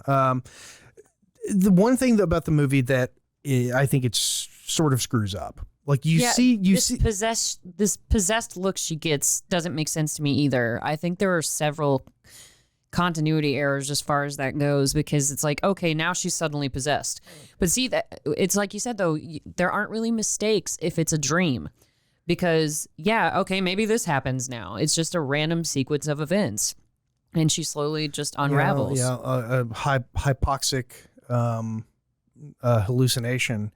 The one thing about the movie that I think it's sort of screws up. Like you see this possessed look she gets doesn't make sense to me either. I think there are several continuity errors as far as that goes because it's like, okay, now she's suddenly possessed. But see, that it's like you said, though, there aren't really mistakes if it's a dream because, yeah, okay, maybe this happens now. It's just a random sequence of events and she slowly just unravels. Yeah, hypoxic hallucination.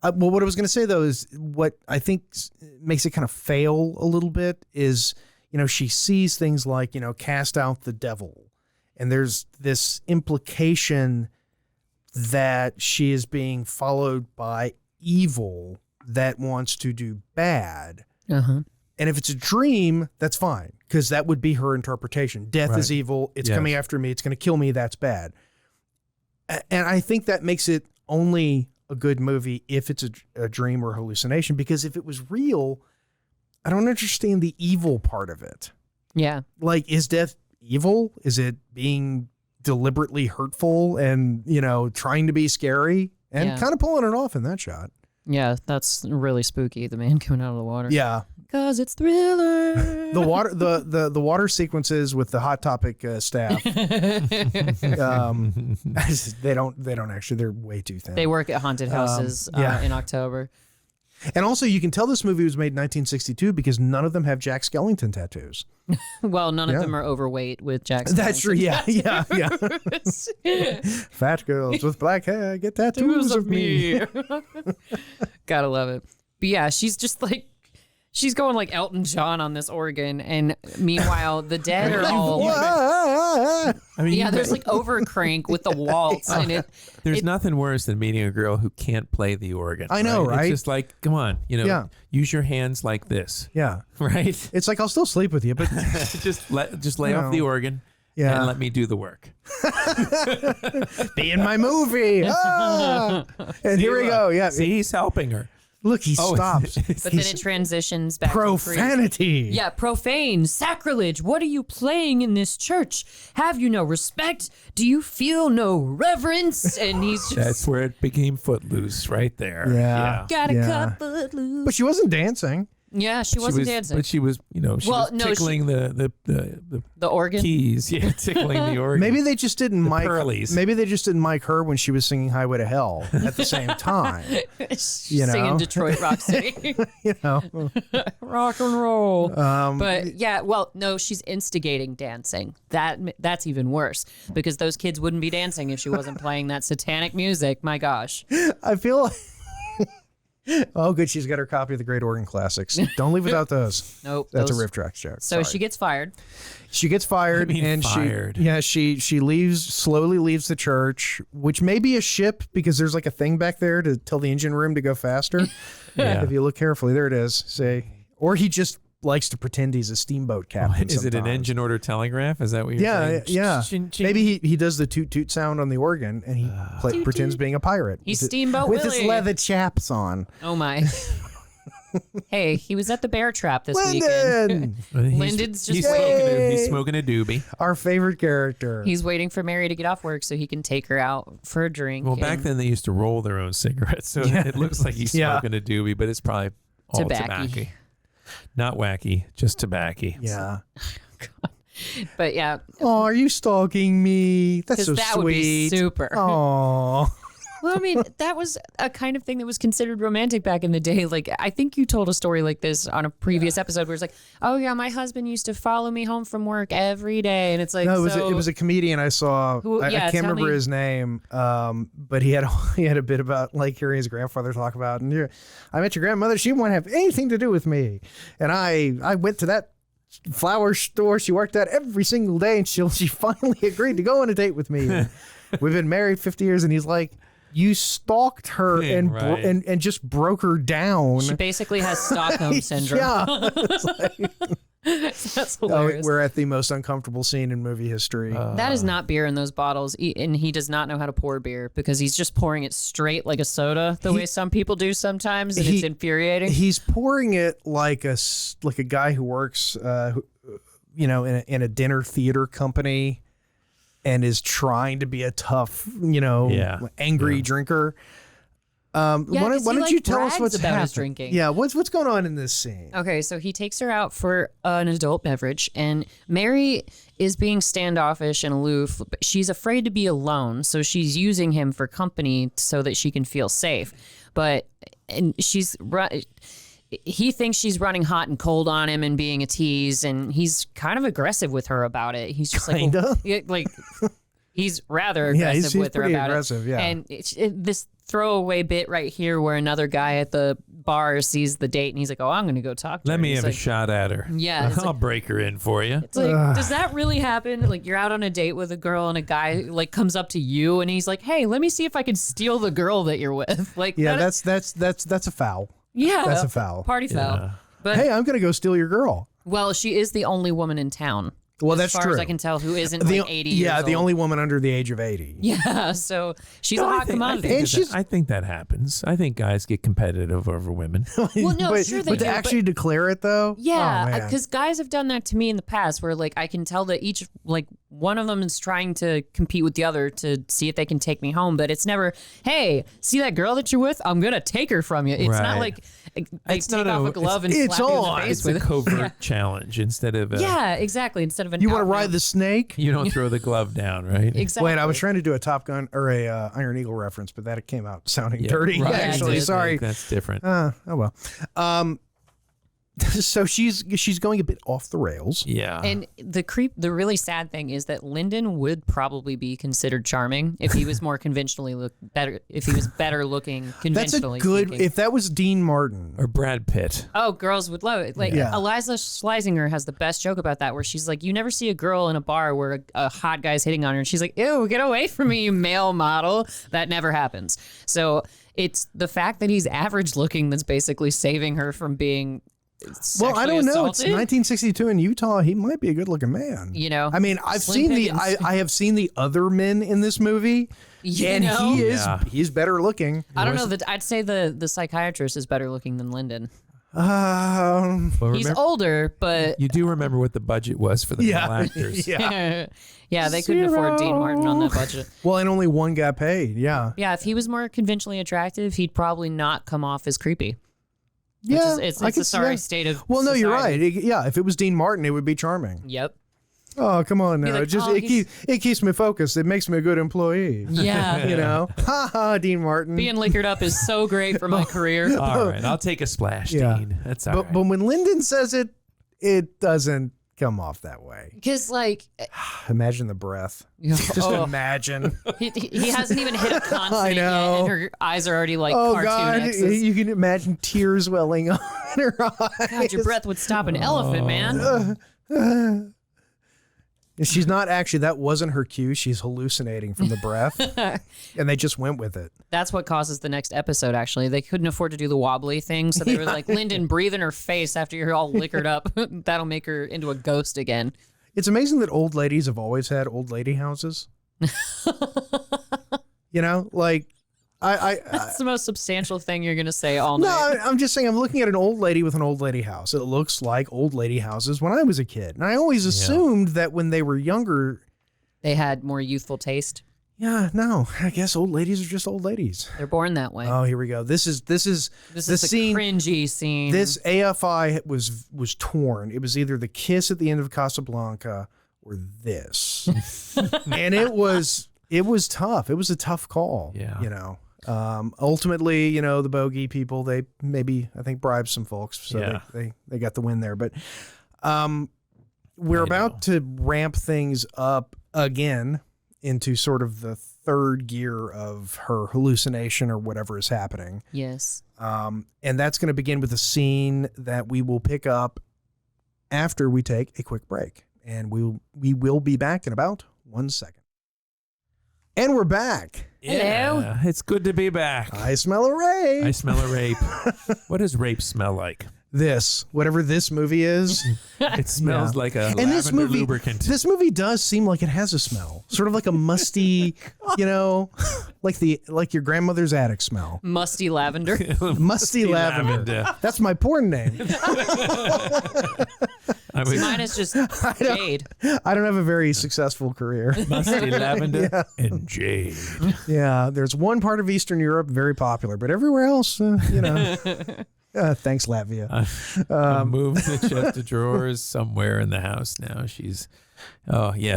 Well, what I was going to say, though, is what I think makes it kind of fail a little bit is, she sees things like, cast out the devil. And there's this implication that she is being followed by evil that wants to do bad. Uh-huh. And if it's a dream, that's fine, because that would be her interpretation. Death is evil. It's coming after me. It's going to kill me. That's bad. And I think that makes it only a good movie if it's a dream or hallucination, because if it was real, I don't understand the evil part of it. Yeah. Like, is death evil? Is it being deliberately hurtful and, trying to be scary and kind of pulling it off in that shot? Yeah, that's really spooky. The man coming out of the water. Yeah. Because it's Thriller. The water sequences with the Hot Topic staff. They don't actually. They're way too thin. They work at haunted houses in October. And also, you can tell this movie was made in 1962 because none of them have Jack Skellington tattoos. Well, none of them are overweight with Jack Skellington. That's true. Yeah. Fat girls with black hair get tattoos of me. Gotta love it. But yeah, she's just like, She's going like Elton John on this organ, and meanwhile the dead are all. I mean, Yeah, there's like over crank with the waltz, and there's nothing worse than meeting a girl who can't play the organ. I know, right? It's just like, come on, use your hands like this. Yeah. Right? It's like, I'll still sleep with you, but just lay off the organ and let me do the work. Be in my movie. And here we go. Yeah. See, he's helping her. Look, he stops. but then it transitions back profanity. Yeah, profane, sacrilege. What are you playing in this church? Have you no respect? Do you feel no reverence? And he's just That's where it became Footloose, right there. Yeah. gotta cut footloose. But she wasn't dancing. Yeah, she wasn't dancing. But she was, tickling the organ keys. Yeah, tickling the organ. Maybe they just didn't mic. pearlies. Maybe they just didn't mic her when she was singing "Highway to Hell" at the same time. Singing Detroit Rock City. Rock and roll. But yeah, well, no, she's instigating dancing. That's even worse because those kids wouldn't be dancing if she wasn't playing that satanic music. My gosh. I feel like. Oh, good. She's got her copy of the Great Organ Classics. Don't leave without those. Nope. That's a riff track joke. So she gets fired. She gets fired, she slowly leaves the church, which may be a ship because there's like a thing back there to tell the engine room to go faster. If you look carefully, there it is. Say, or he just likes to pretend he's a steamboat captain. Is it an engine order telegraph? Is that what you're saying? Yeah. Ching, ching. Maybe he does the toot toot sound on the organ and he pretends being a pirate. He's Steamboat with Willie. his leather chaps on. Oh my. Hey, he was at the bear trap this Lyndon! weekend. Lyndon's just he's smoking a doobie. Our favorite character. He's waiting for Mary to get off work so he can take her out for a drink. Well, back then they used to roll their own cigarettes, so it looks like he's smoking a doobie, but it's probably all tobacco. Not wacky, just tobacco. Yeah. God. But yeah. Oh, are you stalking me? That's so that sweet. Would be super. Oh. Well, I mean, that was a kind of thing that was considered romantic back in the day. Like, I think you told a story like this on a previous episode where it's like, oh yeah, my husband used to follow me home from work every day. And it's like, no, it was a comedian I saw. I can't remember his name. But he had a bit about like hearing his grandfather talk about, and I met your grandmother. She wouldn't have anything to do with me. And I went to that flower store she worked at every single day, and she finally agreed to go on a date with me. We've been married 50 years, and he's like, you stalked her and just broke her down. She basically has Stockholm syndrome. Yeah. That's hilarious. We're at the most uncomfortable scene in movie history. That is not beer in those bottles, and he does not know how to pour beer because he's just pouring it straight like a soda, the way some people do sometimes, and it's infuriating. He's pouring it like a guy who works, in a dinner theater company. And is trying to be a tough, angry drinker. Why don't you tell us what's about his happening? drinking? Yeah, what's going on in this scene? Okay, so he takes her out for an adult beverage, and Mary is being standoffish and aloof. But she's afraid to be alone, so she's using him for company so that she can feel safe. He thinks she's running hot and cold on him and being a tease, and he's kind of aggressive with her about it. He's just he's rather aggressive he's with her about it. Yeah. And this throwaway bit right here where another guy at the bar sees the date and he's like, "Oh, I'm going to go talk to her." Let me have a shot at her. Yeah, I'll break her in for you. It's like, does that really happen? Like, you're out on a date with a girl and a guy like comes up to you and he's like, "Hey, let me see if I can steal the girl that you're with." Like, yeah, that's a foul. Yeah, that's a foul. Party foul. But hey, I'm gonna go steal your girl. Well, she is the only woman in town. Well, that's true. As far as I can tell, who isn't like 80 years old. Yeah, the only woman under the age of 80. Yeah, so she's a hot commodity. I think that happens. I think guys get competitive over women. Well, no, sure they do. But to actually declare it, though? Yeah, because guys have done that to me in the past where, like, I can tell that each, like, one of them is trying to compete with the other to see if they can take me home, but it's never, hey, see that girl that you're with? I'm going to take her from you. It's not like they take off a glove and slap you in the face with it. It's a covert challenge instead of yeah, exactly. Instead of an you want to ride the snake? You don't throw the glove down, right? Exactly. Wait, I was trying to do a Top Gun or a Iron Eagle reference, but that came out sounding dirty. Right. Actually, sorry. That's different. Oh well. So she's going a bit off the rails. Yeah. And the really sad thing is that Lyndon would probably be considered charming if he was more if he was better looking conventionally. That's a good. speaking. If that was Dean Martin or Brad Pitt. Oh, girls would love it. Like Eliza Schlesinger has the best joke about that, where she's like, "You never see a girl in a bar where a hot guy's hitting on her, and she's like, ew, get away from me, you male model." That never happens. So it's the fact that he's average looking that's basically saving her from being. Well, I don't know. It's assaulted. 1962 in Utah. He might be a good-looking man. You know, I mean, I have seen the other men in this movie, and he's better looking. I don't know that I'd say the psychiatrist is better looking than Lyndon. Well, He's older, but You do remember what the budget was for the male actors. yeah. yeah, they couldn't afford Dean Martin on that budget. Well, and only one got paid. Yeah. Yeah, if he was more conventionally attractive, he'd probably not come off as creepy. Yeah, It's I a could see sorry that. state of Well, no, you're society. right. Yeah, if it was Dean Martin, it would be charming. Yep. Oh, come on now. Be like, It keeps me focused. It makes me a good employee. Yeah. You know? Ha ha, Dean Martin. Being liquored up is so great for my career. All right, I'll take a splash, Yeah. Dean. That's all right. But when Lyndon says it, it doesn't come off that way. Because, like, Imagine the breath. Just imagine. he hasn't even hit a consonant I yet, know. and her eyes are already like Oh, cartoon God. X's. You can imagine tears welling on her eyes. God, your breath would stop an elephant, man. She's not actually, that wasn't her cue. She's hallucinating from the breath. And they just went with it. That's what causes the next episode, actually. They couldn't afford to do the wobbly thing, so they were like, Lyndon, breathe in her face after you're all liquored up. That'll make her into a ghost again. It's amazing that old ladies have always had old lady houses. You know, like, That's the most substantial thing you're going to say all no, night. I'm just saying, I'm looking at an old lady with an old lady house. It looks like old lady houses when I was a kid. And I always assumed that when they were younger. They had more youthful taste. Yeah, no, I guess old ladies are just old ladies. They're born that way. Oh, here we go. This is the scene. Cringy scene. This AFI was torn. It was either the kiss at the end of Casablanca or this. And it was tough. It was a tough call. Yeah. You know. Ultimately, you know, the bogey people, they maybe, I think, bribed some folks, so they got the win there. But we're about to ramp things up again into sort of the third gear of her hallucination or whatever is happening. Yes. And that's going to begin with a scene that we will pick up after we take a quick break. And we will be back in about 1 second. And we're back. Hello. Yeah, it's good to be back. I smell a rape. I smell a rape. What does rape smell like? Whatever this movie is. It smells like a And lavender this movie, lubricant. This movie does seem like it has a smell, sort of like a musty, you know, like your grandmother's attic smell. Musty lavender. Musty lavender. That's my porn name. Mine is just jade. I don't have a very successful career. Musty lavender and jade. Yeah, there's one part of Eastern Europe very popular, but everywhere else, you know. Thanks, Latvia. I moved the chest of drawers somewhere in the house now.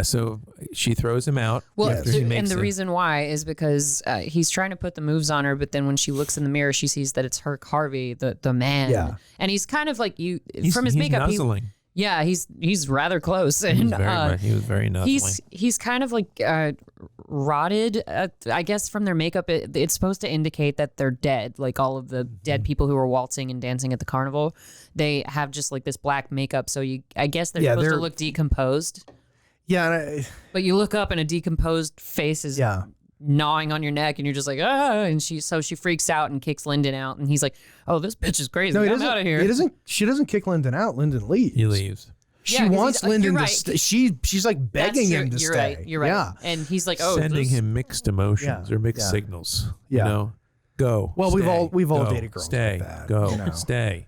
So she throws him out. Well, after he makes and the reason why is because he's trying to put the moves on her, but then when she looks in the mirror, she sees that it's Herc Harvey, the man. Yeah. And he's kind of like from his he's makeup. nuzzling. He's rather close, and He was very nuzzling. he's kind of like rotted. I guess from their makeup, it's supposed to indicate that they're dead. Like all of the dead people who were waltzing and dancing at the carnival, they have just like this black makeup. So I guess they're supposed to look decomposed. Yeah. But you look up and a decomposed face is gnawing on your neck, and you're just like, ah, and she freaks out and kicks Lyndon out, and he's like, oh, this bitch is crazy. I'm out of here. She doesn't kick Lyndon out. Lyndon leaves. He leaves. She wants Lyndon to stay. She's like begging him to you're stay. Right, you're right. Yeah. And he's like, oh, sending him mixed emotions or mixed signals. Yeah. You know, go. Well, stay, we've all go, dated girls stay, like that. go, you know. stay.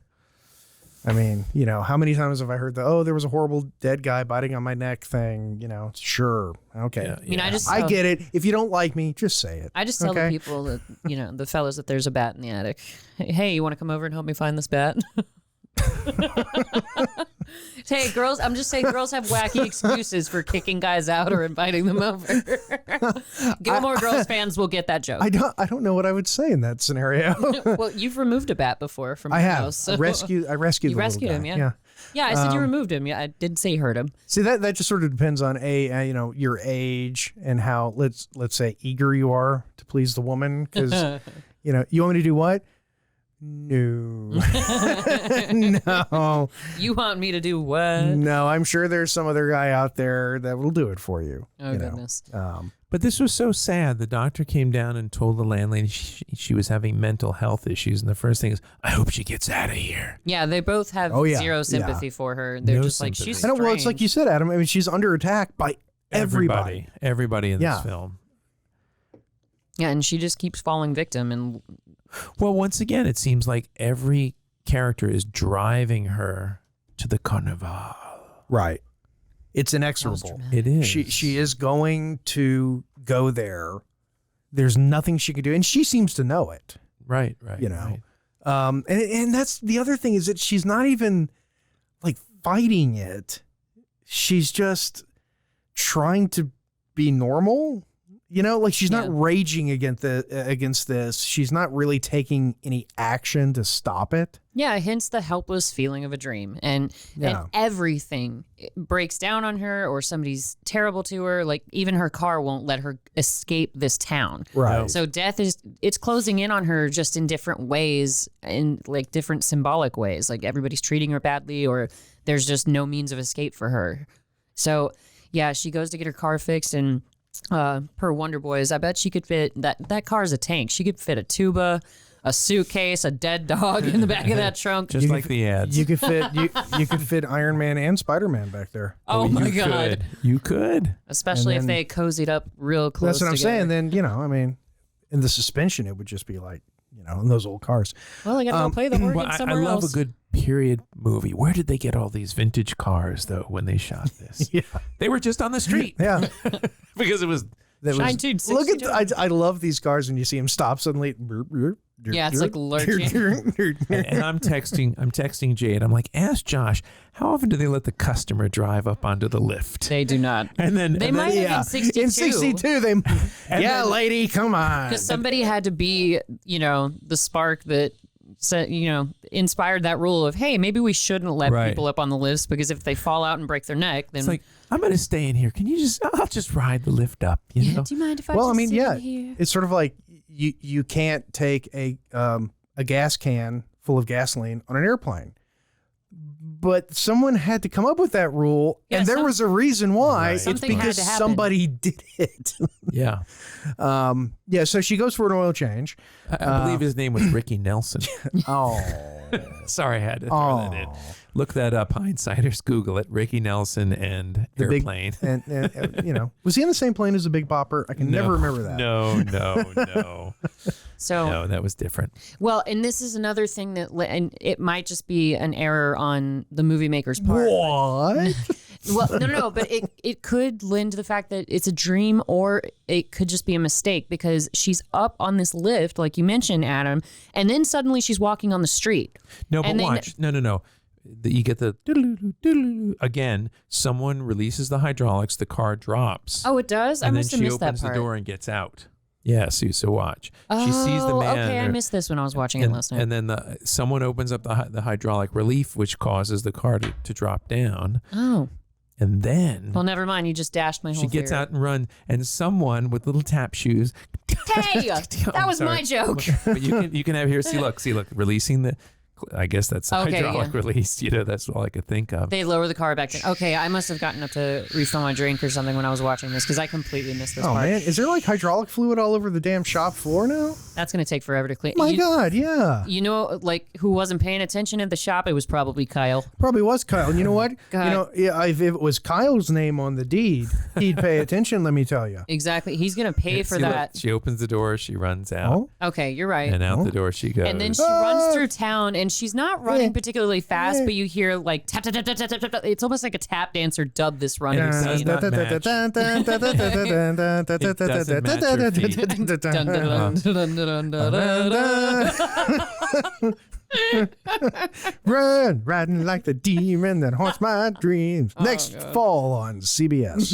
I mean, you know, how many times have I heard there was a horrible dead guy biting on my neck thing, you know, sure. Okay. Yeah, I mean, I get it. If you don't like me, just say it. I just tell the people that, you know, the fellas, that there's a bat in the attic. Hey, you want to come over and help me find this bat? Hey, girls, I'm just saying girls have wacky excuses for kicking guys out or inviting them over. Gilmore Girls fans will get that joke. I don't know what I would say in that scenario. Well, you've removed a bat before from I your have. house. So. I rescued You the little rescued guy. him, yeah. Yeah, I said you removed him. Yeah, I did say hurt him. See, that just sort of depends on your age and how let's say eager you are to please the woman, because you want me to do what? No. No. You want me to do what? No, I'm sure there's some other guy out there that will do it for you. Oh, goodness. But this was so sad. The doctor came down and told the landlady she was having mental health issues. And the first thing is, I hope she gets out of here. Yeah, they both have zero sympathy for her. They're just like, she's strange. Well, it's like you said, Adam. I mean, she's under attack by everybody. Everybody in this film. Yeah, and she just keeps falling victim. And well, once again, it seems like every character is driving her to the Carnival. Right. It's inexorable. It is. She is going to go there. There's nothing she can do, and she seems to know it. Right. Right. And that's the other thing, is that she's not even like fighting it. She's just trying to be normal. Like she's not raging against this. She's not really taking any action to stop it. Yeah, hence the helpless feeling of a dream. And everything breaks down on her, or somebody's terrible to her. Like even her car won't let her escape this town. Right. So death it's closing in on her just in different ways, in like different symbolic ways. Like everybody's treating her badly, or there's just no means of escape for her. So yeah, she goes to get her car fixed, and per Wonder Boys, I bet she could fit that car's a tank. She could fit a tuba, a suitcase, a dead dog in the back of that trunk. Just like the ads. You could fit you could fit Iron Man and Spider-Man back there. Oh my God. You could. Especially if they cozied up real close. That's what I'm together. saying. Then, I mean, in the suspension, it would just be like, in those old cars. Well, I gotta go play the organ somewhere I love else. a good period movie. Where did they get all these vintage cars, though, when they shot this? Yeah. They were just on the street. Yeah. Because it was... 1962. Look at I love these cars when you see them stop suddenly. Yeah, it's like lurching. and I'm texting Jade. I'm like, ask Josh, how often do they let the customer drive up onto the lift? They do not. And then They might have in 62. In 62, they. Lady, come on. Because somebody had to be, the spark that said, inspired that rule of, hey, maybe we shouldn't let people up on the lifts, because if they fall out and break their neck, then it's like, I'm going to stay in here. Can you I'll just ride the lift up. You know? Do you mind if I Well, I just mean, sit yeah, in here? it's sort of like you can't take a gas can full of gasoline on an airplane. But someone had to come up with that rule, and there was a reason why. It's Something had because to happen. somebody did it. Yeah. So she goes for an oil change. I believe his name was Ricky Nelson. Oh. Sorry, I had to throw that in. Look that up, Hindsighters. Google it. Ricky Nelson and airplane. And was he in the same plane as the Big Bopper? I can never remember that. No. So No, that was different. Well, and this is another thing and it might just be an error on the movie maker's part. What? Well, no, but it could lend to the fact that it's a dream, or it could just be a mistake, because she's up on this lift, like you mentioned, Adam, and then suddenly she's walking on the street. No, but watch. No. You get the doodle-doo, again. Someone releases the hydraulics. The car drops. Oh, it does? I must have missed that part. And then she opens the door and gets out. Yeah, so watch. She sees the man. Okay, I missed this when I was watching it last night. And then someone opens up the hydraulic relief, which causes the car to drop down. Oh. And then... Well, never mind. You just dashed my whole She gets theory. out and runs, and someone with little tap shoes... Hey! That was my joke. But you can have here... See, look. Releasing the... I guess that's hydraulic release. That's all I could think of. They lower the car back in. Okay, I must have gotten up to refill my drink or something when I was watching this, because I completely missed this part. Oh, man. Is there like hydraulic fluid all over the damn shop floor now? That's going to take forever to clean. My God, yeah. You know, like, who wasn't paying attention at the shop? It was probably Kyle. Probably was Kyle. And you know what? God. If it was Kyle's name on the deed, he'd pay attention, let me tell you. Exactly. He's going to pay for that. She opens the door, she runs out. Oh? Okay, you're right. And out the door she goes. And then she runs through town, and she's not running particularly fast, but you hear like tap, tap, tap, tap, tap, tap, tap. It's almost like a tap dancer dubbed this running And it scene. does not match. It doesn't match her feet. Dun, dun, dun, dun, dun, dun, dun. Run, riding like the demon that haunts my dreams. Next fall on CBS.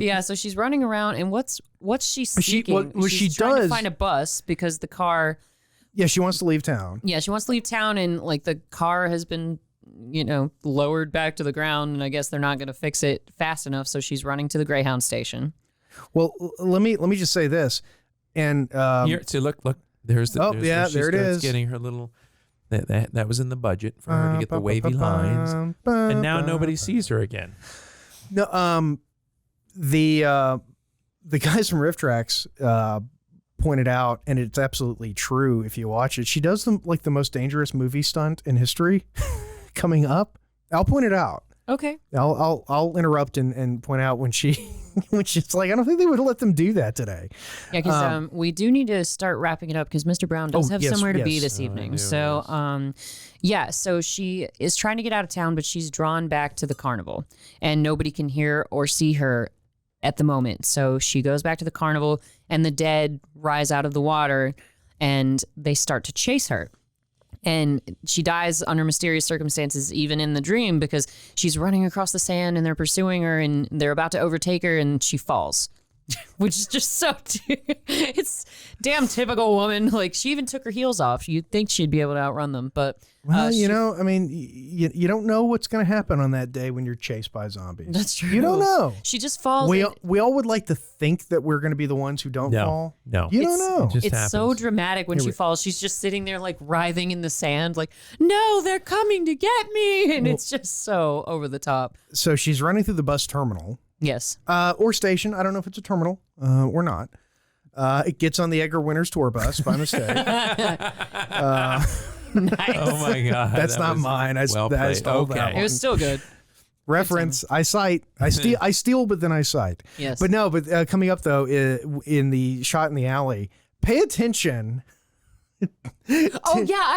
Yeah, so she's running around, and what's she seeking? She's trying to find a bus because the car. Yeah, she wants to leave town. Yeah, she wants to leave town, and like the car has been, lowered back to the ground, and I guess they're not going to fix it fast enough, so she's running to the Greyhound station. Well, let me just say this, and here, so look, there's the there it is, getting her little. That was in the budget for her to get the wavy lines, and now nobody sees her again. No, the guys from Riff Tracks pointed out, and it's absolutely true if you watch it. She does the most dangerous movie stunt in history coming up. I'll point it out. Okay. I'll interrupt and point out when she's like, I don't think they would let them do that today. Yeah, because we do need to start wrapping it up because Mr. Brown does have somewhere to be this evening. So, so she is trying to get out of town, but she's drawn back to the carnival, and nobody can hear or see her at the moment. So she goes back to the carnival, and the dead rise out of the water, and they start to chase her. And she dies under mysterious circumstances, even in the dream, because she's running across the sand and they're pursuing her and they're about to overtake her and she falls, which is just so, it's damn typical woman. Like, she even took her heels off. You'd think she'd be able to outrun them, but. Well, you don't know what's going to happen on that day when you're chased by zombies. That's true. You don't know. She just falls. We all would like to think that we're going to be the ones who don't fall. No. You don't know. It's so dramatic when she falls. She's just sitting there like writhing in the sand like, no, they're coming to get me. And it's just so over the top. So she's running through the bus terminal. Yes. Or station. I don't know if it's a terminal or not. It gets on the Edgar Winters tour bus by mistake. Nice. Oh my God. That's not mine. I stole that one. It was still good. Reference. I cite. I steal, but then I cite. Yes. But no. But coming up though, in the shot in the alley, pay attention. I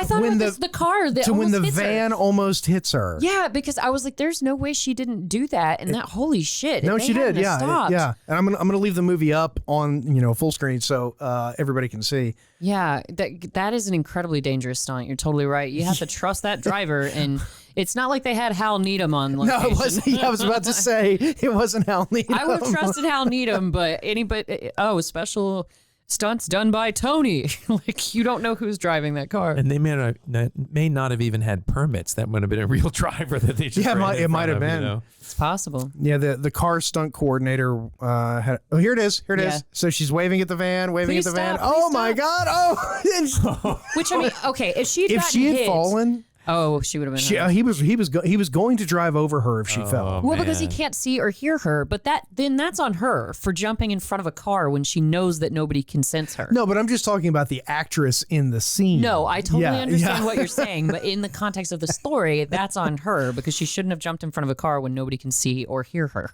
thought it was the car that when the hits van her. almost hits her. Yeah, because I was like, "There's no way she didn't do that." And holy shit! No, she did. Yeah, stopped. yeah. And I'm gonna leave the movie up on full screen so everybody can see. Yeah, that is an incredibly dangerous stunt. You're totally right. You have to trust that driver, and it's not like they had Hal Needham on location. No, it wasn't. Yeah, I was about to say it wasn't Hal Needham. I would have trusted Hal Needham, but anybody. Oh, special stunts done by Tony. Like, you don't know who's driving that car. And they may not have even had permits. That would have been a real driver that they just it might have been. It's possible. Yeah, the car stunt coordinator had. Oh, here it is. Here it is. So she's waving at the van, Please at the van. stop, Oh my God! Oh, Which I mean, okay, if she had fallen. Oh, she would have been. He was going to drive over her if she fell. Well, because he can't see or hear her, but that's on her for jumping in front of a car when she knows that nobody can sense her. No, but I'm just talking about the actress in the scene. No, I totally understand what you're saying, but in the context of the story, that's on her because she shouldn't have jumped in front of a car when nobody can see or hear her.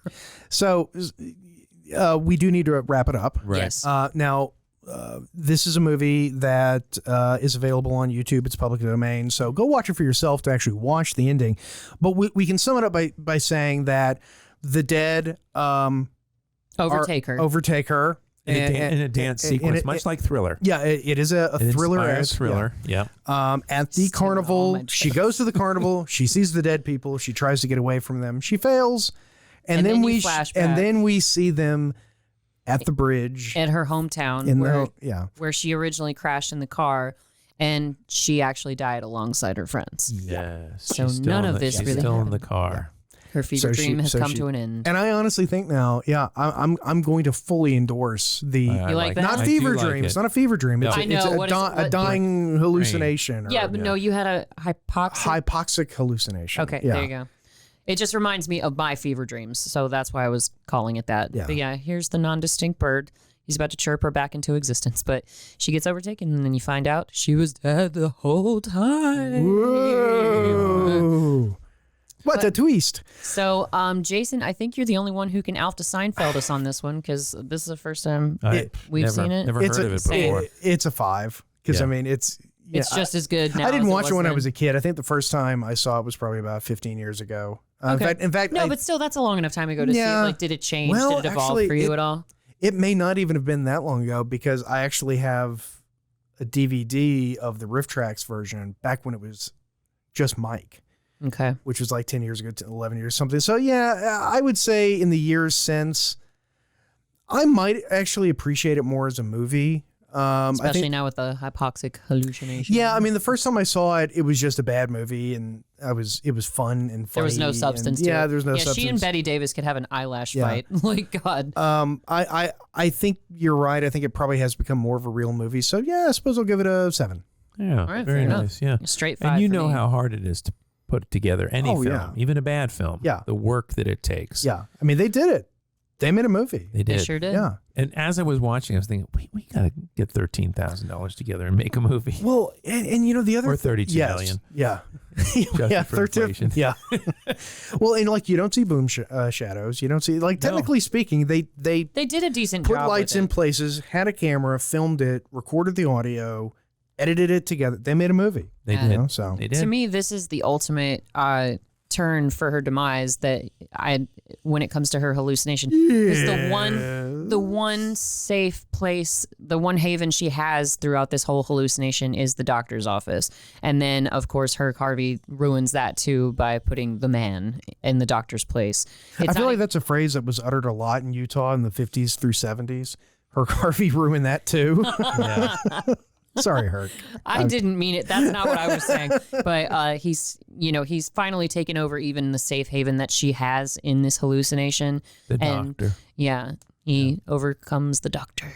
So we do need to wrap it up. Right. Yes. Now. This is a movie that is available on YouTube. It's public domain, so go watch it for yourself to actually watch the ending. But we can sum it up by saying that the dead overtake her in a dance sequence, much like Thriller. Yeah, it is a thriller. Thriller. Yeah. At the carnival, she goes to the carnival. She sees the dead people. She tries to get away from them. She fails, and then we see them at the bridge at her hometown where she originally crashed in the car, and she actually died alongside her friends. Yes. So none of this really still happened. in the car. Her fever dream has come to an end. And I honestly think now, I'm going to fully endorse the you like that? not fever dream. It's not a fever dream. It's, I know, it's a dying hallucination. Yeah, but no, you had a hypoxic hallucination. Okay, there you go. It just reminds me of my fever dreams, so that's why I was calling it that. Yeah. But yeah, here's the non-distinct bird. He's about to chirp her back into existence, but she gets overtaken, and then you find out she was dead the whole time. Whoa. What a twist. So, Jason, I think you're the only one who can Alpha Seinfeld us on this one, because this is the first time we've seen it. Never heard of it before. It's a 5, because I mean, it's just as good now. I didn't watch it when I was a kid. I think the first time I saw it was probably about 15 years ago. In fact, no, but still, that's a long enough time ago to see. Like, did it change? Well, did it evolve for you at all? It may not even have been that long ago, because I actually have a a DVD of the Riff Tracks version back when it was just Mike. Okay. Which was like 10 years ago, 11 years, something. So yeah, I would say in the years since, I might actually appreciate it more as a movie. Especially now with the hypoxic hallucination. Yeah, I mean, the first time I saw it, it was just a bad movie, and it was fun and funny. There was no substance to it. Yeah, there was no substance. She and Betty Davis could have an eyelash fight. Like, God. I think you're right. I think it probably has become more of a real movie. So yeah, I suppose I'll give it a 7. Yeah, all right, very nice. Yeah, straight 5. And you for know me. how hard it is to put together any film, even a bad film. Yeah, the work that it takes. Yeah, I mean, they did it. They made a movie. They did. They sure did. Yeah. And as I was watching, I was thinking, we got to get $13,000 together and make a movie. Well, and you know, the other or $32 million. Yeah. Yeah, 13. Yeah. Well, and like, you don't see boom shadows. You don't see, like, technically speaking, they did a decent put job. lights with in it. places, had a camera, filmed it, recorded the audio, edited it together. They made a movie. They You did. know, so They did. To me, this is the ultimate turn for her demise. That when it comes to her hallucination, is the one safe place, the one haven she has throughout this whole hallucination is the doctor's office, and then of course Herc Harvey ruins that too by putting the man in the doctor's place. I feel like that's a phrase that was uttered a lot in Utah in the 50s through 70s. Herc Harvey ruined that too. Yeah. Sorry, Herc. I didn't mean it. That's not what I was saying. But he's finally taken over even the safe haven that she has in this hallucination. The doctor. Yeah, he overcomes the doctor.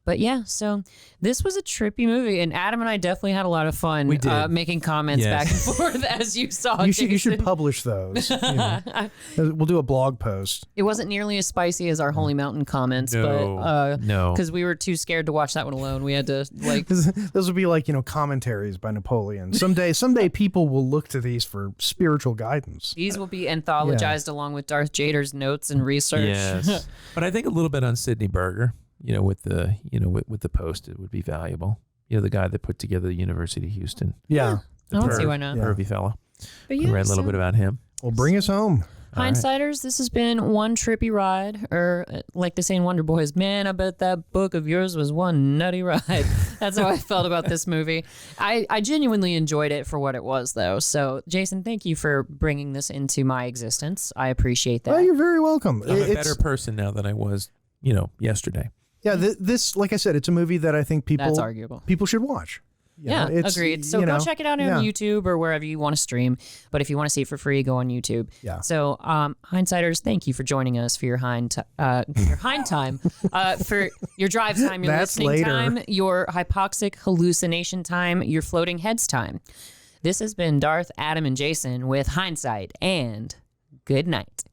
But yeah, so this was a trippy movie, and Adam and I definitely had a lot of fun We did. making comments back and forth as you saw. You should publish those. You know. We'll do a blog post. It wasn't nearly as spicy as our Holy Mountain comments, but no, because we were too scared to watch that one alone. We had to like. Those would be like, commentaries by Napoleon. Someday people will look to these for spiritual guidance. These will be anthologized along with Darth Jader's notes and research. Yes, but I think a little bit on Sidney Berger. With the Post, it would be valuable. The guy that put together the University of Houston. Yeah. I don't see why not. Pervy fellow. But I read a little bit about him. Well, bring us home. Hindsighters, this has been one trippy ride, or like they say in Wonder Boys, man, I bet that book of yours was one nutty ride. That's how I felt about this movie. I genuinely enjoyed it for what it was, though. So, Jason, thank you for bringing this into my existence. I appreciate that. Well, you're very welcome. I'm a better person now than I was, yesterday. Yeah, this, like I said, it's a movie that I think That's arguable. people should watch. Agreed. So go check it out on YouTube or wherever you want to stream. But if you want to see it for free, go on YouTube. Yeah. So, Hindsighters, thank you for joining us for your hind time, for your drive time, your That's listening later. time, your hypoxic hallucination time, your floating heads time. This has been Darth, Adam, and Jason with Hindsight, and good night.